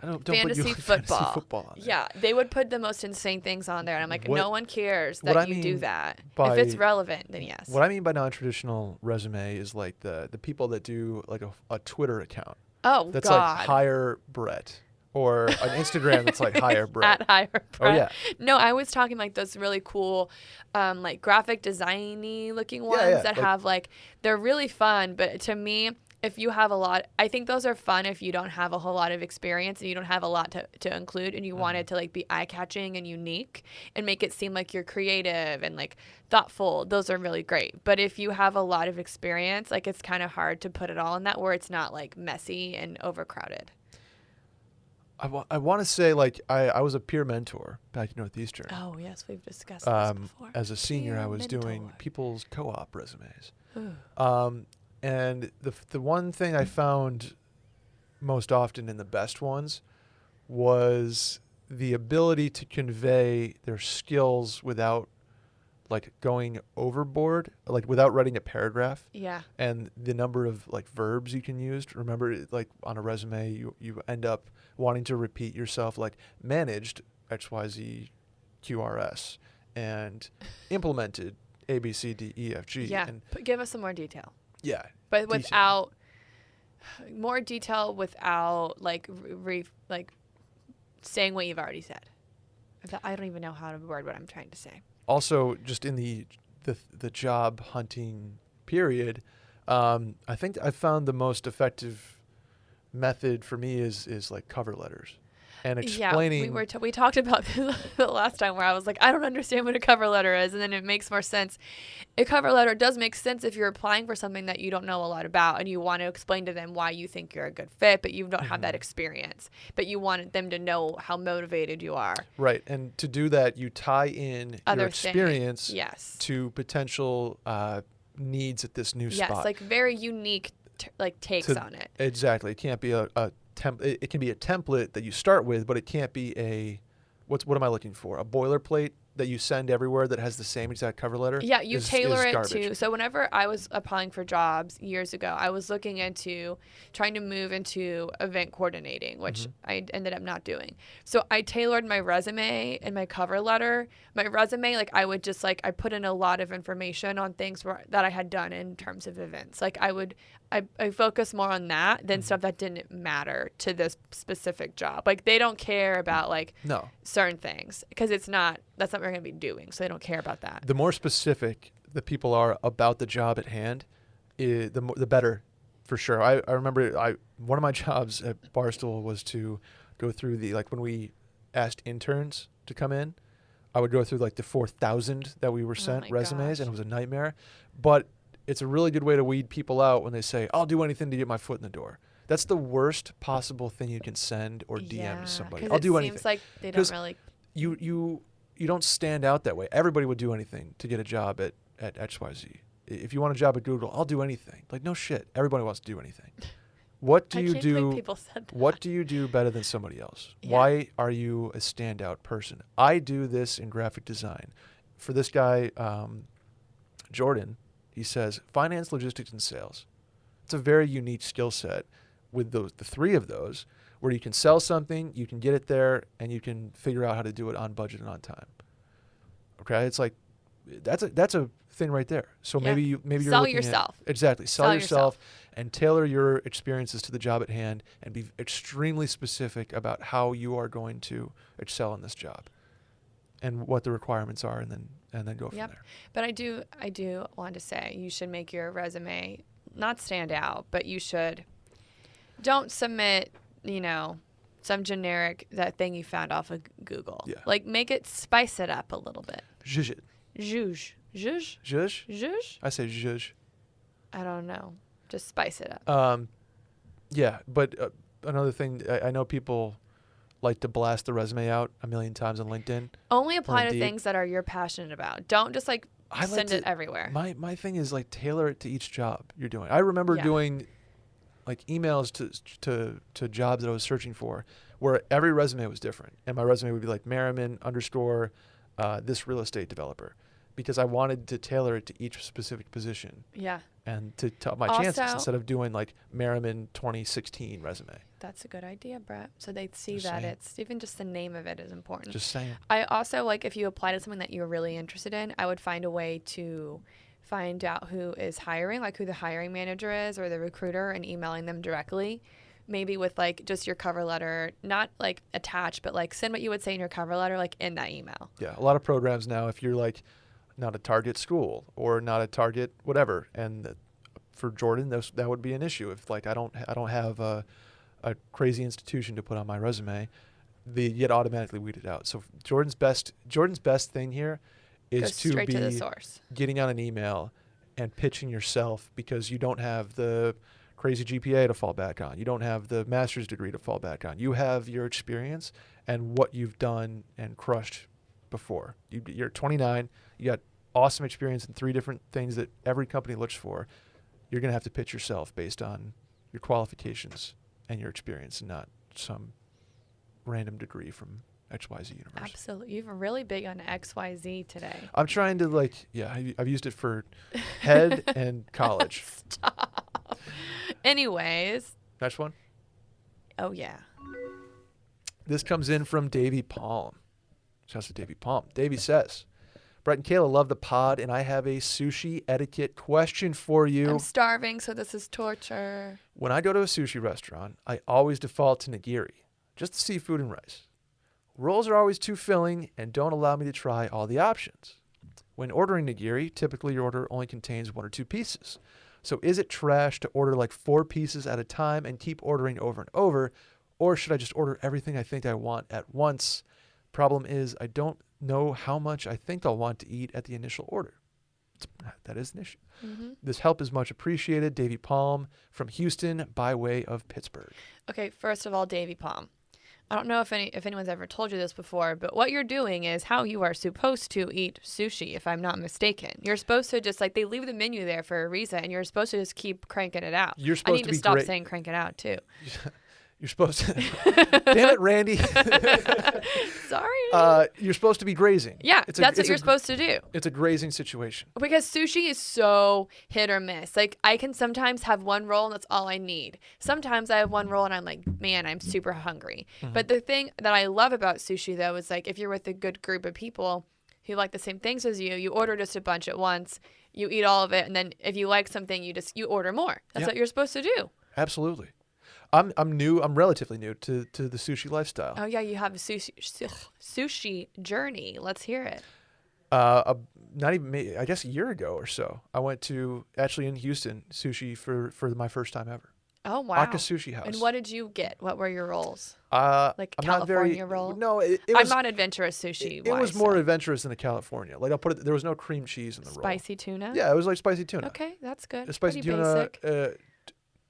Don't put Fantasy you like football. fantasy football on there. Yeah, they would put the most insane things on there, and I'm like, What- no one cares what that I you do mean that. by- If it's relevant, then yes. What I mean by non-traditional resume is like the people that do like a Twitter account Oh that's God. like hire Brett, or an Instagram that's like hire Brett. At higher Oh, yeah. No, I was talking like those really cool, like graphic designy looking ones yeah, that like- have like they're really fun. But to me, if you have a lot, I think those are fun if you don't have a whole lot of experience and you don't have a lot to include, and you want it to like be eye catching and unique and make it seem like you're creative and like thoughtful. Those are really great. But if you have a lot of experience, like it's kind of hard to put it all in that where it's not like messy and overcrowded. I want to say like I was a peer mentor back in Northeastern. Oh yes, we've discussed this before. As a senior, Peer I was doing mentor. people's co-op resumes. Ooh. And the one thing I found most often in the best ones was the ability to convey their skills without like going overboard, like without writing a paragraph. Yeah. And the number of like verbs you can use. Remember, like on a resume, you end up wanting to repeat yourself, like managed XYZ QRS and implemented A, B, C, D, E, F, G. Yeah. And Give us some more detail. yeah. But detail. without more detail, without like saying what you've already said. I don't even know how to word what I'm trying to say. Also, just in the job hunting period, I think I found the most effective method for me is like cover letters and explaining. Yeah, we talked about this the last time where I was like, I don't understand what a cover letter is, and then it makes more sense. A cover letter does make sense if you're applying for something that you don't know a lot about and you want to explain to them why you think you're a good fit, but you don't have that experience. But you want them to know how motivated you are. Right, and to do that, you tie in Other your experience yes. to potential needs at this new spot. Yes, like very unique takes on it. Exactly. It can't be it can be a template that you start with, but it can't be a what am I looking for? A boilerplate that you send everywhere that has the same exact cover letter? Yeah, you tailor it garbage. to. So whenever I was applying for jobs years ago, I was looking into trying to move into event coordinating, which I ended up not doing. So I tailored my resume and my cover letter. My resume, I would just I put in a lot of information on things that I had done in terms of events. I focus more on that than stuff that didn't matter to this specific job. They don't care about No. certain things because that's not what we're going to be doing. So they don't care about that. The more specific the people are about the job at hand, the better, for sure. I remember one of my jobs at Barstool was to go through when we asked interns to come in, I would go through the 4,000 that we were sent resumes, and it was a nightmare. But it's a really good way to weed people out when they say, I'll do anything to get my foot in the door. That's the worst possible thing you can send or DM to somebody. I'll do anything. It seems like they don't really. You don't stand out that way. Everybody would do anything to get a job at XYZ. If you want a job at Google, I'll do anything. No shit. Everybody wants to do anything. What do you can't do? believe people said that. What do you do better than somebody else? Yeah. Why are you a standout person? I do this in graphic design. For this guy, Jordan, he says finance, logistics, and sales. It's a very unique skill set with the three of those, where you can sell something, you can get it there, and you can figure out how to do it on budget and on time. Okay, it's that's a thing right there. So maybe you're sell looking yourself. Exactly, sell yourself and tailor your experiences to the job at hand, and be extremely specific about how you are going to excel in this job, and what the requirements are, and then go from there. But I do want to say you should make your resume not stand out, but you should don't submit some generic that thing you found off of Google. Yeah. Make it, spice it up a little bit. Zhuzh it. Zhuzh. Zhuzh? Zhuzh? Zhuzh? I say zhuzh. I don't know. Just spice it up. Yeah, but another thing, I know people like to blast the resume out a million times on LinkedIn. Only apply to things that are you're passionate about. Don't just send it everywhere. My thing is tailor it to each job you're doing. I remember doing emails to jobs that I was searching for, where every resume was different, and my resume would be Merriman _ this real estate developer, because I wanted to tailor it to each specific position. Yeah. And to my chances, instead of doing Merriman 2016 resume. That's a good idea, Brett. So they see Just that saying. it's even just the name of it is important. Just saying. I also if you apply to something that you're really interested in, I would find a way to find out who is hiring, who the hiring manager is or the recruiter, and emailing them directly. Maybe with just your cover letter, not attached, but send what you would say in your cover letter in that email. Yeah, a lot of programs now, if you're not a target school or not a target whatever, and for Jordan, that would be an issue. If I don't have a crazy institution to put on my resume, they get automatically weeded out. So Jordan's best thing here is to be to the source. Getting on an email and pitching yourself, because you don't have the crazy GPA to fall back on. You don't have the master's degree to fall back on. You have your experience and what you've done and crushed before. You're 29. You got awesome experience in 3 different things that every company looks for. You're going to have to pitch yourself based on your qualifications and your experience, and not some random degree from XYZ University. Absolutely. You're really big on XYZ today. I'm trying to I've used it for head and college. Stop. Anyways. Next one. Oh, yeah. This comes in from Davey Palm. Shouts to Davey Palm. Davey says, Brett and Kayla love the pod, and I have a sushi etiquette question for you. I'm starving, so this is torture. When I go to a sushi restaurant, I always default to nigiri, just the seafood and rice. Rolls are always too filling and don't allow me to try all the options. When ordering nigiri, typically your order only contains 1 or 2 pieces. So is it trash to order like 4 pieces at a time and keep ordering over and over? Or should I just order everything I think I want at once? Problem is, I don't know how much I think I'll want to eat at the initial order. That is an issue. Mm-hmm. This help is much appreciated. Davey Palm from Houston by way of Pittsburgh. Okay, first of all, Davey Palm. I don't know if anyone's ever told you this before, but what you're doing is how you are supposed to eat sushi, if I'm not mistaken. You're supposed to just, like, they leave the menu there for a reason, and you're supposed to just keep cranking it out. You're supposed I need to to be stop great. saying crank it out, too. You're supposed to. Damn it, Randy. Sorry. You're supposed to be grazing. Yeah, that's what you're supposed to do. It's a grazing situation. Because sushi is so hit or miss. Like, I can sometimes have one roll and that's all I need. Sometimes I have one roll and I'm like, man, I'm super hungry. Mm-hmm. But the thing that I love about sushi, though, is like if you're with a good group of people who like the same things as you order just a bunch at once, you eat all of it, and then if you like something, you order more. That's what you're supposed to do. Absolutely. I'm new. I'm relatively new to the sushi lifestyle. Oh yeah, you have a sushi journey. Let's hear it. Not even I guess a year ago or so, I went to actually in Houston sushi for my first time ever. Oh wow. Aka Sushi House. And what did you get? What were your rolls? Like California roll? No, it was. I'm not adventurous sushi. It was more adventurous than a California. Like I'll put it. There was no cream cheese in the roll. Spicy tuna. Yeah, it was like spicy tuna. Okay, that's good. A spicy Pretty tuna, basic.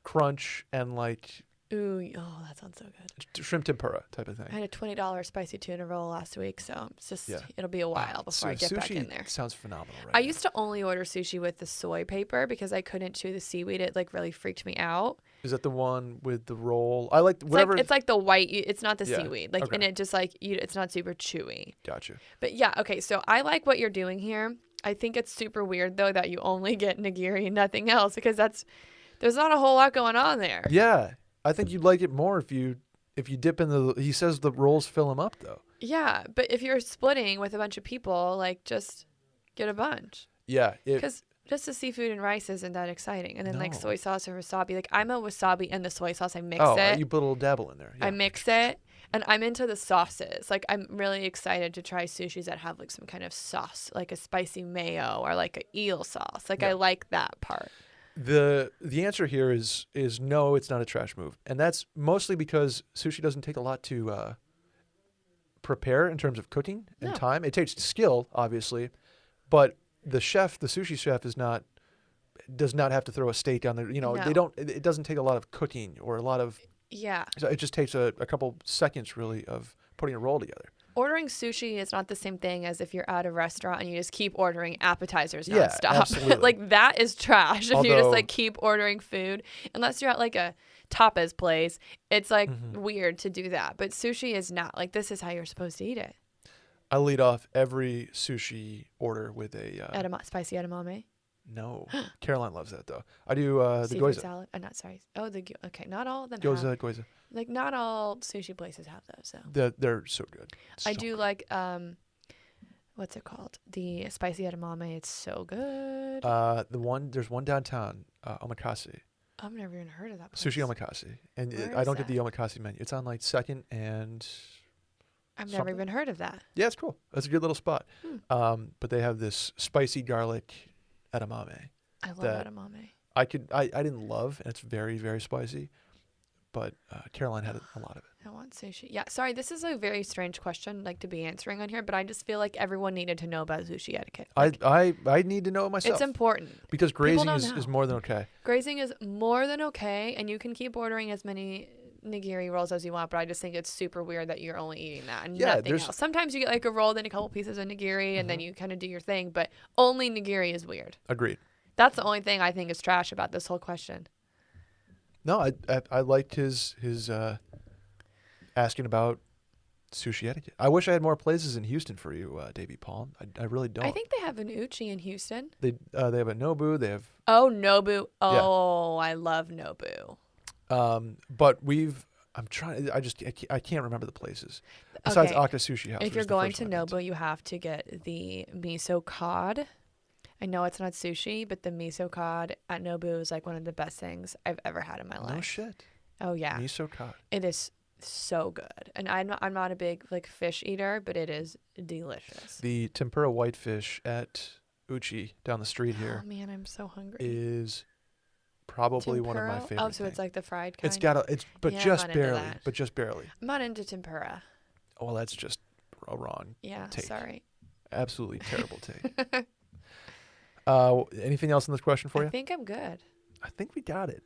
crunch, and like Ooh, oh, that sounds so good. shrimp tempura type of thing. I had a $20 spicy tuna roll last week, so it's just it'll be a while before I get back in there. Sounds phenomenal, right? I used to only order sushi with the soy paper because I couldn't chew the seaweed. It like really freaked me out. Is that the one with the roll? I like whatever. It's like the white. It's not the Yeah, seaweed. Like, okay. and it just like it's not super chewy. Gotcha. But yeah, okay. So I like what you're doing here. I think it's super weird though that you only get nigiri and nothing else because there's not a whole lot going on there. Yeah, I think you'd like it more if you dip in the. He says the rolls fill him up though. Yeah, but if you're splitting with a bunch of people, like just get a bunch. Yeah, Because just the seafood and rice isn't that exciting. And then like No. soy sauce or wasabi. Like I'm a wasabi and the soy sauce. I mix oh, it. you put a little dabble in there. Yeah. I mix it. And I'm into the sauces. Like I'm really excited to try sushis that have like some kind of sauce, like a spicy mayo or like a eel sauce. Like I like that part. The answer here is no, it's not a trash move, and that's mostly because sushi doesn't take a lot to prepare in terms of cooking and No. time. It takes skill, obviously, but the sushi chef does not have to throw a steak on there. You know, No. they don't. It doesn't take a lot of cooking or a lot of. Yeah. So it just takes a couple seconds really of putting a roll together. Ordering sushi is not the same thing as if you're at a restaurant and you just keep ordering appetizers Yeah, nonstop. absolutely. Like that is trash if you just Although- like keep ordering food. Unless you're at like a tapas place, it's like Mm-hmm. weird to do that. But sushi is not. Like this is how you're supposed to eat it. I lead off every sushi order with a Spicy edamame. no. Caroline loves that though. I do the Seafood gyoza. salad. Not sorry. Oh, okay. Not all of them Gyoza, have. gyoza. Like not all sushi places have those. So They're so good. I So do like what's it called? The spicy edamame. It's so good. there's one downtown, omakase, I've never even heard of that place. sushi omakase, and Where I is don't get that? the omakase menu. It's on like Second and I've never something. even heard of that. yeah, it's cool. That's a good little spot. Hmm. But they have this spicy garlic edamame. I love That- edamame. I didn't love, and it's very very spicy, but Caroline had a lot of it. I want sushi. Yeah, sorry, this is a very strange question like to be answering on here, but I just feel like everyone needed to know about sushi etiquette. Like, I need to know it myself it's important. because grazing don't is know. more than okay. Grazing is more than okay, and you can keep ordering as many nigiri rolls as you want, but I just think it's super weird that you're only eating that and Yeah, nothing there's- else. Sometimes you get like a roll, then a couple pieces of nigiri, and then you kind of do your thing, but only nigiri is weird. Agreed. That's the only thing I think is trash about this whole question. No, I liked his asking about sushi etiquette. I wish I had more places in Houston for you, Davey Palm. I really don't. I think they have an uchi in Houston. they have a Nobu. They have Oh, Nobu. Oh, I love Nobu. but I'm trying. I can't remember the places. Besides Okay. Aka Sushi House. If which you're is the going first to one I went Nobu, you have to get the miso cod. I know it's not sushi, but the miso cod at Nobu is like one of the best things I've ever had in my life. No shit. Oh yeah, Miso cod. it is so good. And I'm not a big like fish eater, but it is delicious. The tempura whitefish at Uchi down the street here Oh man, I'm so hungry. is probably one of my Tempura? favorite. Oh, so it's like the fried kind. It's got but Yeah, I'm just not into barely, that. but just barely. I'm not into tempura. Oh, well, that's just a wrong Yeah, take. sorry. Absolutely terrible take. Anything else in this question for I you? think I'm good. I think we got it.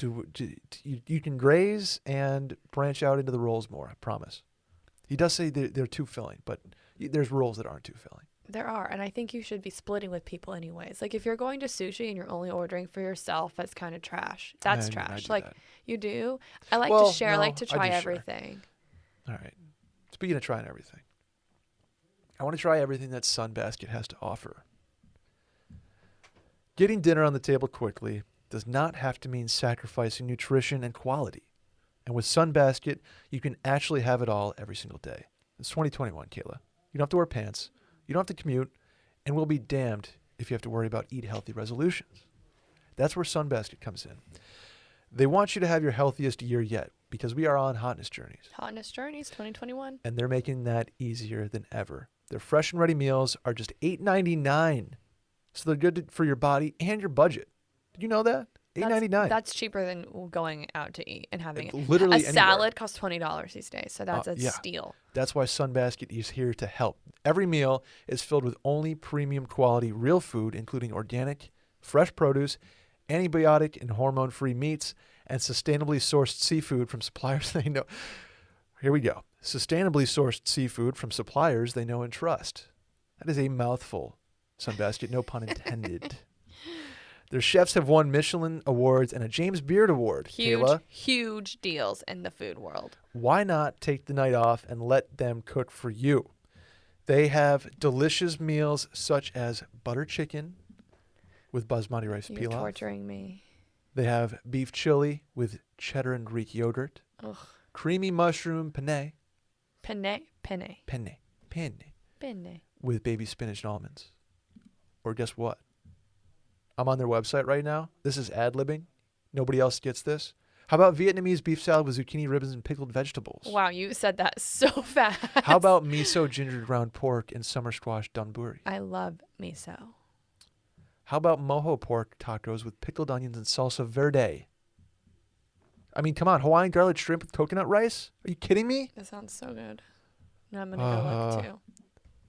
You can graze and branch out into the rolls more. I promise. He does say they're too filling, but there's rolls that aren't too filling. There are, and I think you should be splitting with people anyways. Like if you're going to sushi and you're only ordering for yourself, that's kind of trash. That's I trash. do Like that. you do. I like Well, to share. I like no, to I try do share. everything. All right. Speaking of trying everything, I want to try everything that Sunbasket has to offer. Getting dinner on the table quickly does not have to mean sacrificing nutrition and quality. And with Sunbasket, you can actually have it all every single day. It's 2021, Kayla. You don't have to wear pants. You don't have to commute. And we'll be damned if you have to worry about eat healthy resolutions. That's where Sunbasket comes in. They want you to have your healthiest year yet because we are on hotness journeys. Hotness Journeys 2021. And they're making that easier than ever. Their fresh and ready meals are just $8.99. So they're good for your body and your budget. Did you know that? $8.99. That's cheaper than going out to eat and having Literally a anywhere. salad costs $20 these days. So that's a yeah. steal. That's why Sunbasket is here to help. Every meal is filled with only premium quality real food, including organic, fresh produce, antibiotic and hormone-free meats, and sustainably sourced seafood from suppliers they know. Here we go. Sustainably sourced seafood from suppliers they know and trust. That is a mouthful, Sunbasket, no pun intended. Their chefs have won Michelin awards and a James Beard Award. Huge, Kayla, huge deals in the food world. why not take the night off and let them cook for you? They have delicious meals such as butter chicken with basmati rice You're pilaf. torturing me. They have beef chili with cheddar and Greek yogurt. Ugh. Creamy mushroom penne. Penne. With baby spinach and almonds. Or guess what? I'm on their website right now. This is ad-libbing. Nobody else gets this. How about Vietnamese beef salad with zucchini ribbons and pickled vegetables? Wow, you said that so fast. How about miso ginger ground pork and summer squash donburi? I love miso. How about mojo pork tacos with pickled onions and salsa verde? I mean, come on, Hawaiian garlic shrimp with coconut rice? Are you kidding me? That sounds so good. Now I'm gonna go look too.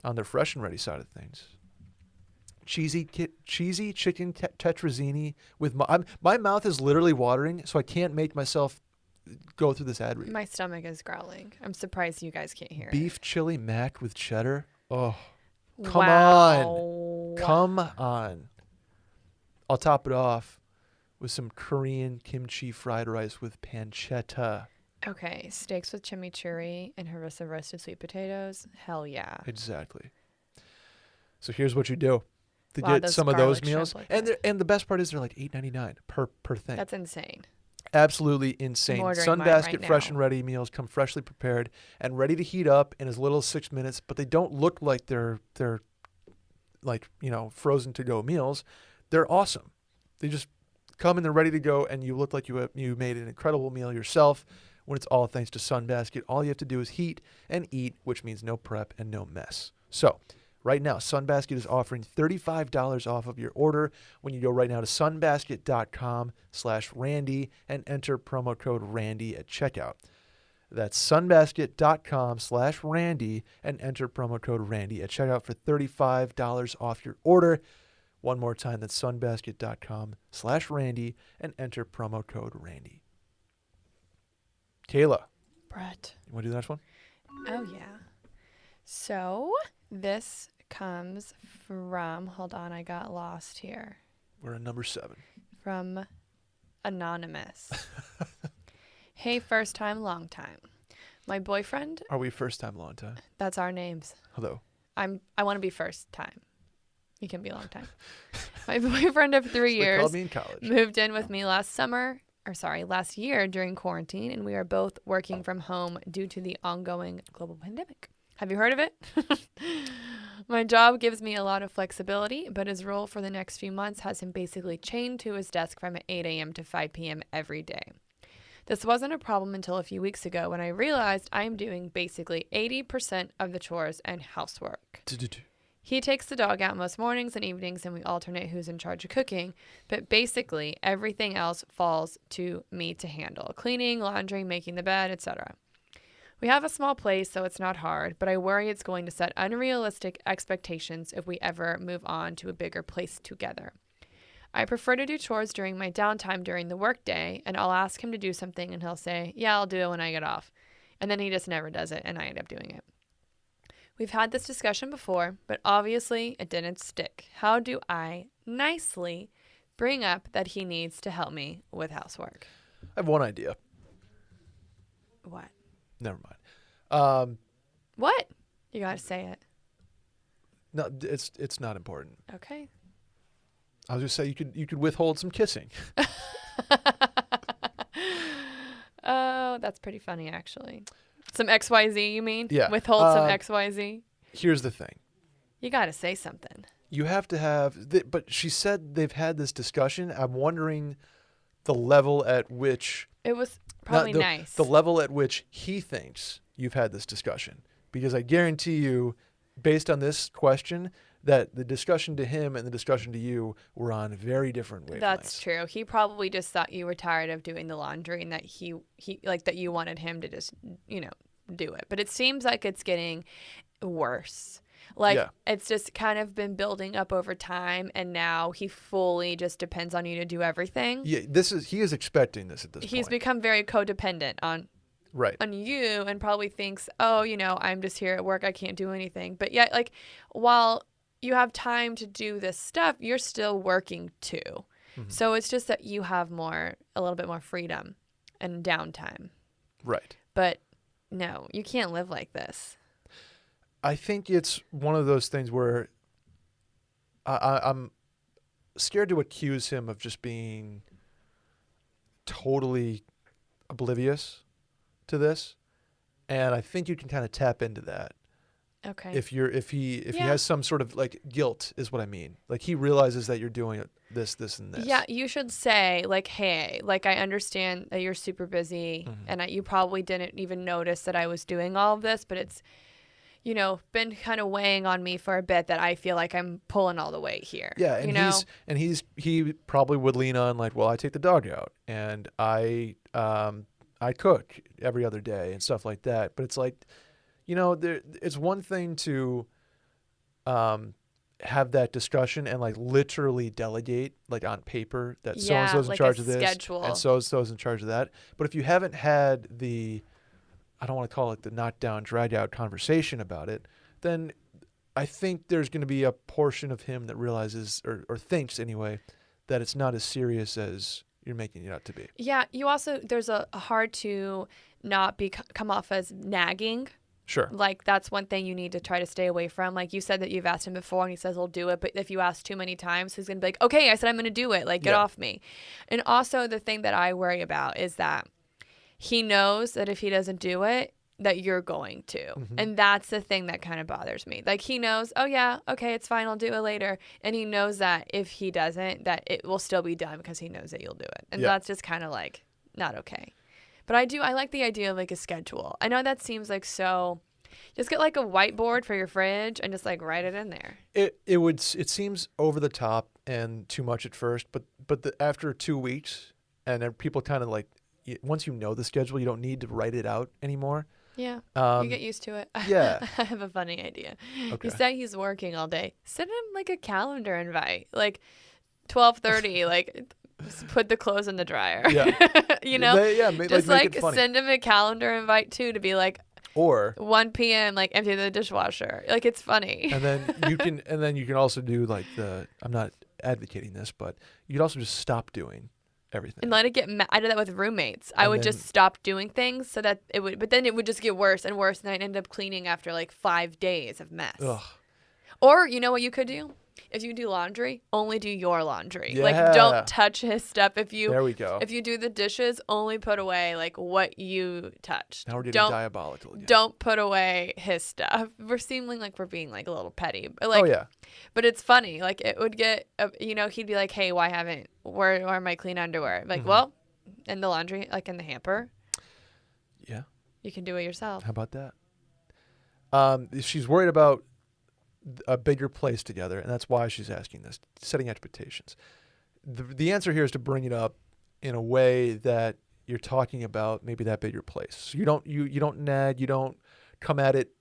On their fresh and ready side of things. Cheesy chicken tetrazzini with my mouth is literally watering, so I can't make myself go through this ad read. My stomach is growling. I'm surprised you guys can't hear Beef chili mac with cheddar. Oh, it. come Wow. come on. I'll top it off with some Korean kimchi fried rice with pancetta. Okay, steaks with chimichurri and harissa roasted sweet potatoes. Hell yeah. Exactly. So here's what you do to Wow, get those some of those garlic shrimp meals, look and good. and the best part is they're like $8.99 per thing. That's insane. Absolutely insane. I'm ordering mine Sunbasket right fresh now. and ready meals come freshly prepared and ready to heat up in as little as 6 minutes, but they don't look like they're like, frozen to go meals. They're awesome. They just come and they're ready to go, and you look like you made an incredible meal yourself. When it's all thanks to Sunbasket, all you have to do is heat and eat, which means no prep and no mess. So, right now, Sunbasket is offering $35 off of your order when you go right now to sunbasket.com/Randy and enter promo code Randy at checkout. That's sunbasket.com/Randy and enter promo code Randy at checkout for $35 off your order. One more time, that's sunbasket.com/Randy and enter promo code Randy. Kayla, Brett. you want to do the next one? Oh, yeah. So this comes from, hold on, I got lost here. We're at number 7. From Anonymous. Hey, first time, long time. My boyfriend, Are we first time, long time? that's our names. Hello. I want to be first time. You can be long time. My boyfriend of 3 They years called me in college. moved in with me last summer. last year during quarantine, and we are both working from home due to the ongoing global pandemic. Have you heard of it? My job gives me a lot of flexibility, but his role for the next few months has him basically chained to his desk from 8 a.m. to 5 p.m. every day. This wasn't a problem until a few weeks ago when I realized I'm doing basically 80% of the chores and housework. He takes the dog out most mornings and evenings, and we alternate who's in charge of cooking, but basically everything else falls to me to handle: cleaning, laundry, making the bed, etc. We have a small place, so it's not hard, but I worry it's going to set unrealistic expectations if we ever move on to a bigger place together. I prefer to do chores during my downtime during the workday, and I'll ask him to do something, and he'll say, yeah, I'll do it when I get off. And then he just never does it, and I end up doing it. We've had this discussion before, but obviously it didn't stick. How do I nicely bring up that he needs to help me with housework? I have one idea. What? Never mind. What? You got to say it. No, it's not important. Okay. I was just say you could withhold some kissing. Oh, that's pretty funny, actually. Some XYZ, you mean? Yeah. Withhold some XYZ? Here's the thing. You got to say something. You have to have, but she said they've had this discussion. I'm wondering the level at which. It was probably nice. The level at which he thinks you've had this discussion. Because I guarantee you, based on this question, that the discussion to him and the discussion to you were on very different wavelengths. That's true. He probably just thought you were tired of doing the laundry and that he like that you wanted him to just, do it. But it seems like it's getting worse. It's just kind of been building up over time, and now he fully just depends on you to do everything. Yeah, he is expecting this at this point. He's become very codependent on you, and probably thinks, oh, I'm just here at work, I can't do anything. But yet, while you have time to do this stuff, you're still working too. Mm-hmm. So it's just that you have a little bit more freedom and downtime. Right. But no, you can't live like this. I think it's one of those things where I'm scared to accuse him of just being totally oblivious to this. And I think you can kind of tap into that. Okay. If he has some sort of guilt is what I mean. He realizes that you're doing this, and this. Yeah, you should say hey, I understand that you're super busy, mm-hmm. and you probably didn't even notice that I was doing all of this, but it's, been kind of weighing on me for a bit that I feel like I'm pulling all the weight here. Yeah, and he probably would lean on well, I take the dog out and I cook every other day and stuff like that. But it's it's one thing to have that discussion and literally delegate on paper that so and so's in charge of this schedule. And so and so's in charge of that. But if you haven't had the, I don't want to call it the knockdown, drag out conversation about it, then I think there's going to be a portion of him that realizes or thinks anyway that it's not as serious as you're making it out to be. Yeah, you also there's a hard to not come off as nagging. Sure. That's one thing you need to try to stay away from. You said that you've asked him before and he says he'll do it, but if you ask too many times, he's going to be like, okay, I said I'm going to do it. Get off me. And also the thing that I worry about is that he knows that if he doesn't do it, that you're going to. Mm-hmm. And that's the thing that kind of bothers me. He knows, oh yeah, okay, it's fine, I'll do it later. And he knows that if he doesn't, that it will still be done because he knows that you'll do it. And that's just kind of not okay. But I like the idea of a schedule. I know that seems so, just get a whiteboard for your fridge and just write it in there. It seems over the top and too much at first, but after 2 weeks and then people kind of once you know the schedule, you don't need to write it out anymore. Yeah, you get used to it. Yeah. I have a funny idea. Okay. You say he's working all day. Send him a calendar invite, 12:30, just put the clothes in the dryer. Yeah. Just make it funny. Send him a calendar invite too to be or 1 p.m. empty the dishwasher. It's funny. And then you can also do I'm not advocating this, but you could also just stop doing everything. And let it get I did that with roommates. I would just stop doing things so that it would, but then it would just get worse and worse, and I'd end up cleaning after 5 days of mess. Ugh. Or you know what you could do? If you do laundry, only do your laundry. Yeah. Like, don't touch his stuff. If you There we go. If you do the dishes, only put away like what you touched. Now we're getting diabolical again. Don't put away his stuff. We're seeming like we're being like a little petty. But, like, oh yeah. But it's funny. Like, it would get, he'd be like, hey, where are my clean underwear? Like, well, in the laundry, like in the hamper. Yeah. You can do it yourself. How about that? She's worried about a bigger place together, and that's why she's asking this, setting expectations. The answer here is to bring it up in a way that you're talking about maybe that bigger place. So you don't nag, you don't come at it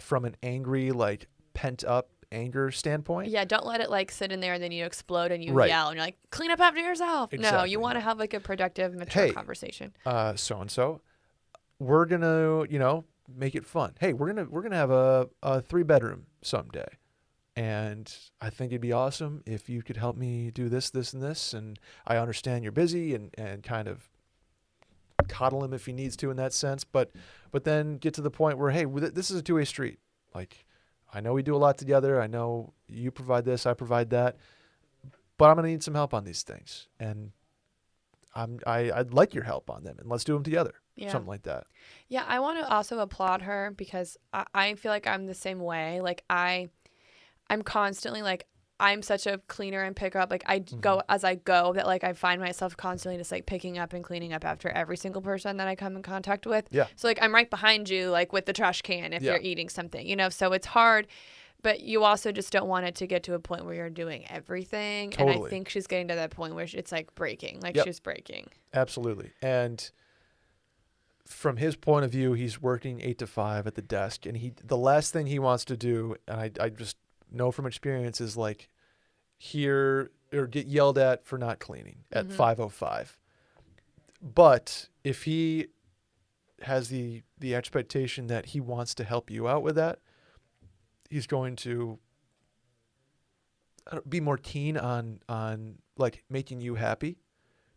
from an angry, like pent up anger standpoint. Yeah, don't let it like sit in there and then you explode and you Right. yell and you're like, clean up after yourself. No, Exactly. you want to have like a productive, mature Hey, conversation. So and so, we're gonna, make it fun. Hey, we're gonna have a 3-bedroom someday, and I think it'd be awesome if you could help me do this, this, and this. And I understand you're busy, and kind of coddle him if he needs to in that sense. But then get to the point where, hey, this is a 2-way street. Like, I know we do a lot together. I know you provide this, I provide that, but I'm gonna need some help on these things, and I'd like your help on them, and let's do them together. Yeah. Something like that. Yeah, I want to also applaud her because I feel like I'm the same way. Like, I'm constantly like, I'm such a cleaner and picker up. Like, I go as I go, that like I find myself constantly just like picking up and cleaning up after every single person that I come in contact with. Yeah. So like I'm right behind you, like with the trash can if Yeah. you're eating something, so it's hard. But you also just don't want it to get to a point where you're doing everything. Totally. And I think she's getting to that point where it's like breaking. Like, Yep. she's breaking. Absolutely. And from his point of view, he's working 8 to 5 at the desk, and the last thing he wants to do, and I just know from experience, is like hear or get yelled at for not cleaning at 5:05. But if he has the expectation that he wants to help you out with that, he's going to be more keen on like making you happy.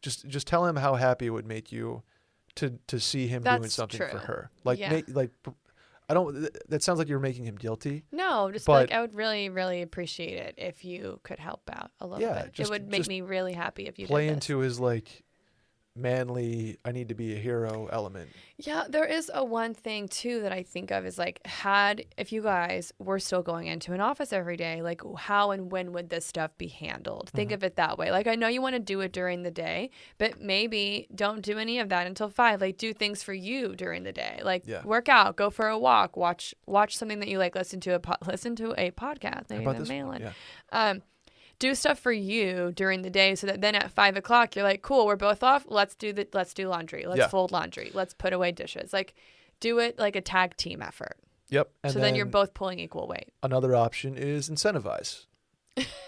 Just tell him how happy it would make you to see him doing That's something true. for her. Like, Yeah. that sounds like you're making him guilty. No, just But- like I would really, really appreciate it if you could help out a little Yeah, bit. just- It would make just me really happy if you Play did this. into his like manly, I need to be a hero element. Yeah, there is a one thing too that I think of is like, if you guys were still going into an office every day, like how and when would this stuff be handled? Think of it that way. Like, I know you want to do it during the day, but maybe don't do any of that until 5. Like, do things for you during the day. Like, Yeah. work out, go for a walk, watch something that you like, listen to a podcast. How Maybe about the this mail one? in. Yeah. Do stuff for you during the day so that then at 5 o'clock you're like, cool, we're both off. Let's do laundry. Let's Yeah. fold laundry. Let's put away dishes. Like, do it like a tag team effort. Yep. And So then you're both pulling equal weight. Another option is incentivize.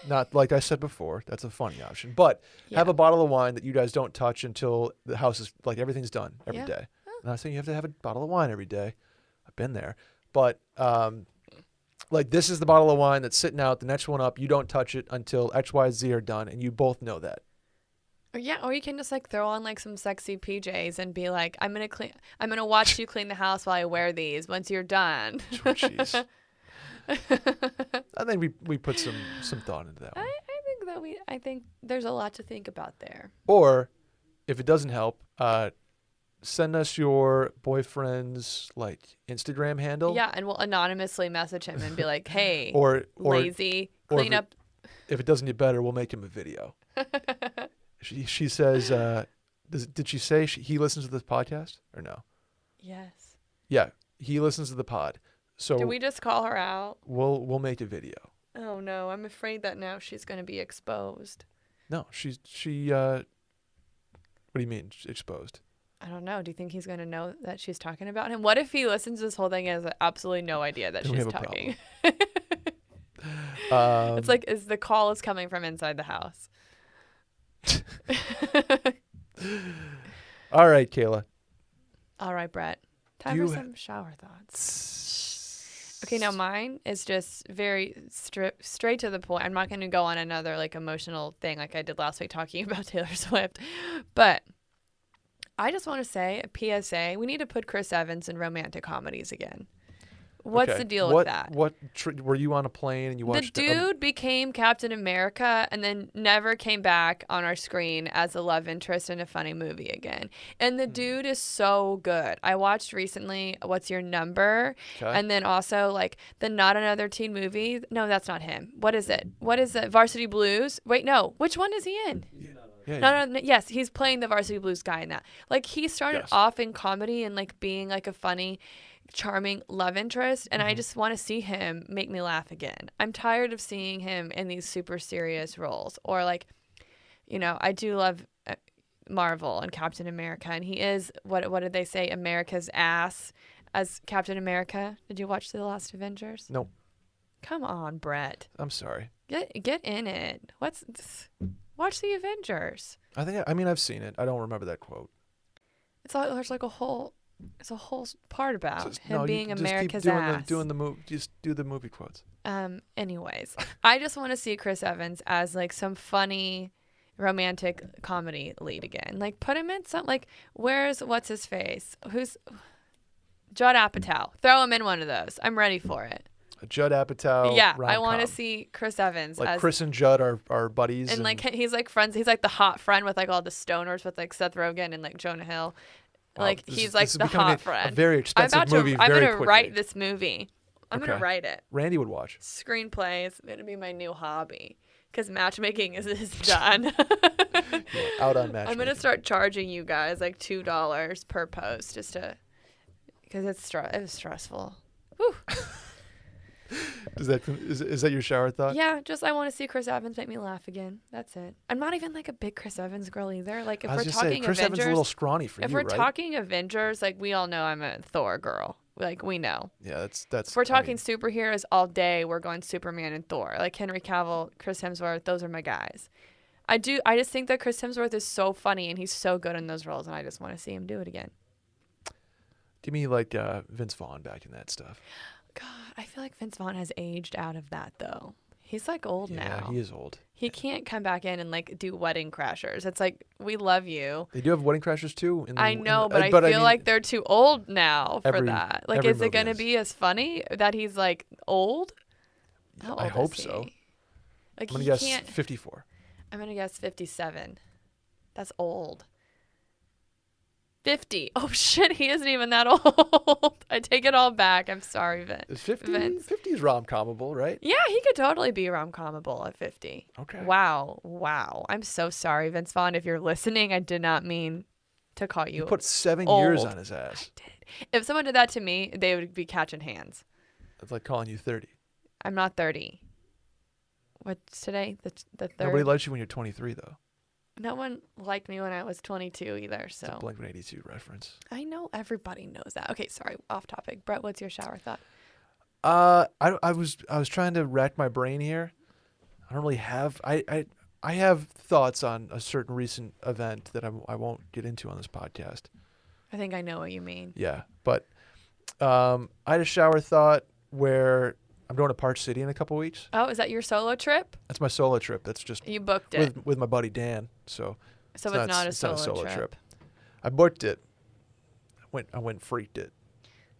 Not like I said before, that's a funny option. But have Yeah. a bottle of wine that you guys don't touch until the house is like everything's done every Yeah. day. I'm not saying you have to have a bottle of wine every day. I've been there. But like, this is the bottle of wine that's sitting out, the next one up, you don't touch it until XYZ are done, and you both know that. Or you can just like throw on like some sexy PJs and be like, I'm gonna watch you clean the house while I wear these once you're done. Oh, jeez. I think we put some thought into that one. I think there's a lot to think about there. Or if it doesn't help, send us your boyfriend's like Instagram handle. Yeah, and we'll anonymously message him and be like, hey, Or lazy, or clean up. if it doesn't get better, we'll make him a video. She says, did she say he listens to this podcast or no? Yes. Yeah, he listens to the pod. So Did we just call her out? we'll make a video. Oh no, I'm afraid that now she's going to be exposed. No, she what do you mean exposed? I don't know. Do you think he's going to know that she's talking about him? What if he listens to this whole thing and has absolutely no idea that Then we she's have a talking? Um, It's like, the call is coming from inside the house. all right, Kayla. All right, Brett. Time You for some shower thoughts. Okay, now mine is just very straight to the point. I'm not going to go on another like emotional thing like I did last week talking about Taylor Swift. But I just want to say a PSA. We need to put Chris Evans in romantic comedies again. What's Okay. the deal with that? Were you on a plane and you The watched? dude became Captain America and then never came back on our screen as a love interest in a funny movie again. And the dude is so good. I watched recently What's Your Number? Okay. And then also like the Not Another Teen Movie. No, that's not him. What is it? What is it? Varsity Blues? Wait, no. Which one is he in? Yeah, No, yes, he's playing the Varsity Blues guy in that. Like he started Yes. off in comedy and like being like a funny, charming love interest, and I Mm-hmm. just want to see him make me laugh again. I'm tired of seeing him in these super serious roles, or like, I do love Marvel and Captain America, and he is what did they say? America's ass as Captain America. Did you watch The Last Avengers? Nope. Come on, Brett, I'm sorry. get in it. Watch the Avengers. I mean, I've seen it. I don't remember that quote. There's like a whole part about Just- him no, you being just America's keep ass. doing the movie. Just do the movie quotes. Anyways, I just want to see Chris Evans as like some funny romantic comedy lead again. Like put him in some like what's his face? Who's Judd Apatow? Throw him in one of those. I'm ready for it. A Judd Apatow. Yeah, I want to rom-com. see Chris Evans Like as Chris and Judd are buddies. and like he's like friends. He's like the hot friend with like all the stoners with like Seth Rogen and like Jonah Hill. Wow, Like this he's is- like this is the becoming hot a friend. very expensive movie. I'm very gonna quickly. write this movie. I'm gonna Okay. write it. Randy would watch. Screenplay is gonna be my new hobby because matchmaking is done. Out on matchmaking. I'm gonna start charging you guys like $2 per post just to because it was stressful. Whew. Is that your shower thought? Yeah, just I want to see Chris Evans make me laugh again. That's it. I'm not even like a big Chris Evans girl either. Like if I we're was just saying, talking Chris Evans is a Avengers, little scrawny for if you, we're right? talking Avengers, like we all know I'm a Thor girl. Like we know. Yeah, that's. If we're I talking mean, superheroes all day, we're going Superman and Thor. Like Henry Cavill, Chris Hemsworth, those are my guys. I just think that Chris Hemsworth is so funny and he's so good in those roles, and I just want to see him do it again. give me like Vince Vaughn back in that stuff. God, I feel like Vince Vaughn has aged out of that though. He's like old Yeah, now. he is old. He can't come back in and like do Wedding Crashers. It's like we love you. They do have Wedding Crashers too. I know, but I feel mean, like they're too old now for every- that. Like, every is it movie gonna is. be as funny that he's like old? How I old hope is so. he? Like I'm gonna he guess can't. 54. I'm gonna guess 57. That's old. 50. Oh shit, he isn't even that old. I take it all back. I'm sorry, Vince. Is 50? Vince. 50 is rom-commable, right? Yeah, he could totally be rom-commable at 50. Okay. Wow. I'm so sorry, Vince Vaughn. If you're listening, I did not mean to call you. You put 7 years old. on his ass. If someone did that to me, they would be catching hands. It's like calling you 30. I'm not 30. What's today? The third. Nobody likes you when you're 23, though. No one liked me when I was 22 either. It's a So Blink-182 reference. I know everybody knows that. Okay, sorry, off topic. Brett, what's your shower thought? I was trying to rack my brain here. I don't really have. I have thoughts on a certain recent event that I won't get into on this podcast. I think I know what you mean. Yeah, but I had a shower thought where I'm going to Park City in a couple weeks. Oh, is that your solo trip? That's my solo trip. That's just You booked it. with my buddy Dan. So So it's not a it's not a solo solo trip. I booked it. I went and freaked it.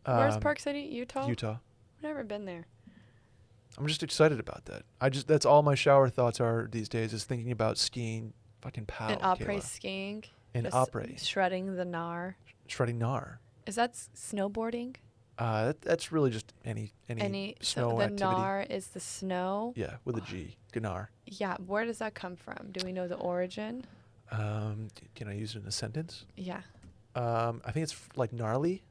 Where's Park City? Utah? Utah. I've never been there. I'm just excited about that. That's all my shower thoughts are these days is thinking about skiing fucking POW. And après Kayla. skiing. And Just après. Shredding the gnar. Shredding gnar. Is that snowboarding? That's really just any snow so the activity. gnar is the snow. Yeah, with a G. Gnar. Yeah, where does that come from? Do we know the origin? Can I use it in a sentence? Yeah. I think it's like gnarly.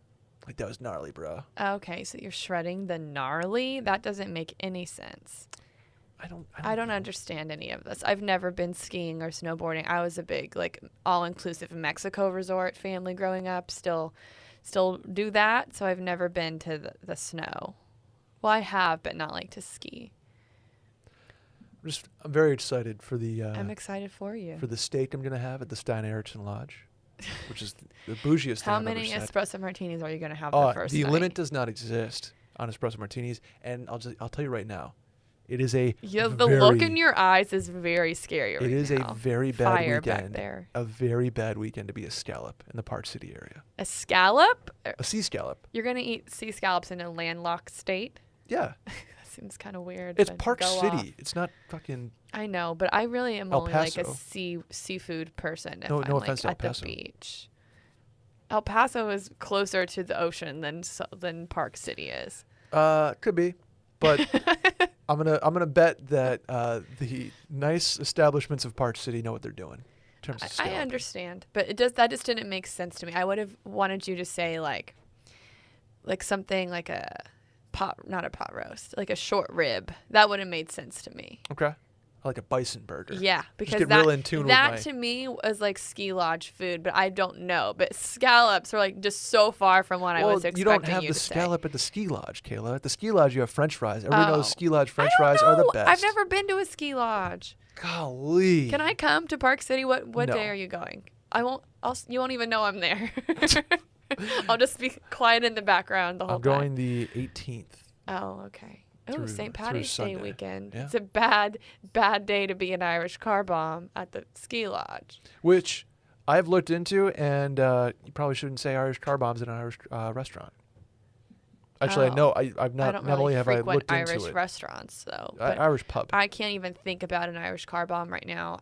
Like that was gnarly, bro. Okay, so you're shredding the gnarly? That doesn't make any sense. I don't know. understand any of this. I've never been skiing or snowboarding. I was a big like all-inclusive Mexico resort family growing up. Still do that, so I've never been to the snow. Well, I have, but not like to ski. I'm very excited for the I'm excited for you. for the steak I'm gonna have at the Stein Erickson Lodge, which is the bougiest thing How I've many ever said. espresso martinis are you going to have the first The night? limit does not exist on espresso martinis, and I'll tell you right now, It is a Yeah, the look in your eyes is very scary right It is now. a very bad Fire back weekend. there. A very bad weekend to be a scallop in the Park City area. A scallop? A sea scallop. You're going to eat sea scallops in a landlocked state? Yeah. That seems kind of weird. It's but Park go City. off. It's not fucking... I know, but I really am El only like a Paso. seafood person if No I'm offense to like El at the Paso. beach. El Paso is closer to the ocean than Park City is. Could be. But I'm gonna bet that the nice establishments of Park City know what they're doing in terms of I scalloping. understand, but that just didn't make sense to me. I would have wanted you to say like something like not a pot roast, like a short rib. That would have made sense to me. Okay. I like a bison burger. Yeah, because get real in tune with that my- to me was like ski lodge food, but I don't know. But scallops are like just so far from what I was expecting you don't have you the to say. scallop at the ski lodge, Kayla. At the ski lodge, you have French fries. Everyone knows Oh. ski lodge French I don't fries are the know. best. I've never been to a ski lodge. Golly. Can I come to Park City? What No. day are you going? I won't. You won't even know I'm there. I'll just be quiet in the background the whole I'm time. going the 18th. Oh, okay. Oh, through- St. through Patty's Day Sunday. weekend. Yeah. It's a bad day to be an Irish car bomb at the ski lodge. Which I've looked into, and you probably shouldn't say Irish car bombs in an Irish restaurant. Actually, Oh. I know I've I not don't not really only have I frequent looked Irish into it. restaurants though. But Irish pub. I can't even think about an Irish car bomb right now.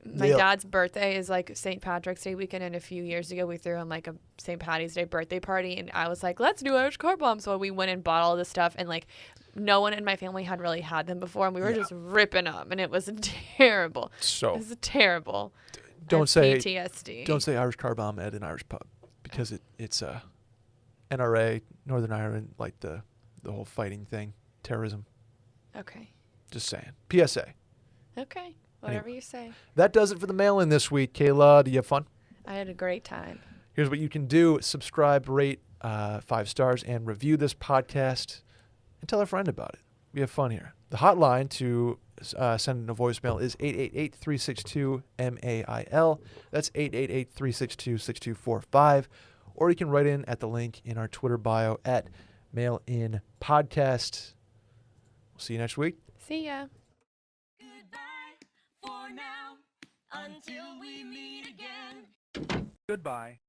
My Yeah. dad's birthday is like St. Patrick's Day weekend, and a few years ago we threw him like a St. Patty's Day birthday party, and I was like, let's do Irish car bomb. So we went and bought all this stuff, and like no one in my family had really had them before, and we were Yeah. just ripping them, and it was terrible. So It was terrible. I don't have say PTSD. don't say Irish car bomb at an Irish pub because it's NRA, Northern Ireland, like the whole fighting thing, terrorism. Okay. Just saying. PSA. Okay. Whatever you say. That does it for the mail-in this week. Kayla, do you have fun? I had a great time. Here's what you can do. Subscribe, rate 5 stars, and review this podcast, and tell a friend about it. We have fun here. The hotline to send in a voicemail is 888-362-MAIL. That's 888-362-6245. Or you can write in at the link in our Twitter bio at MailInPodcast. We'll see you next week. See ya. Goodbye for now, until we meet again. Goodbye.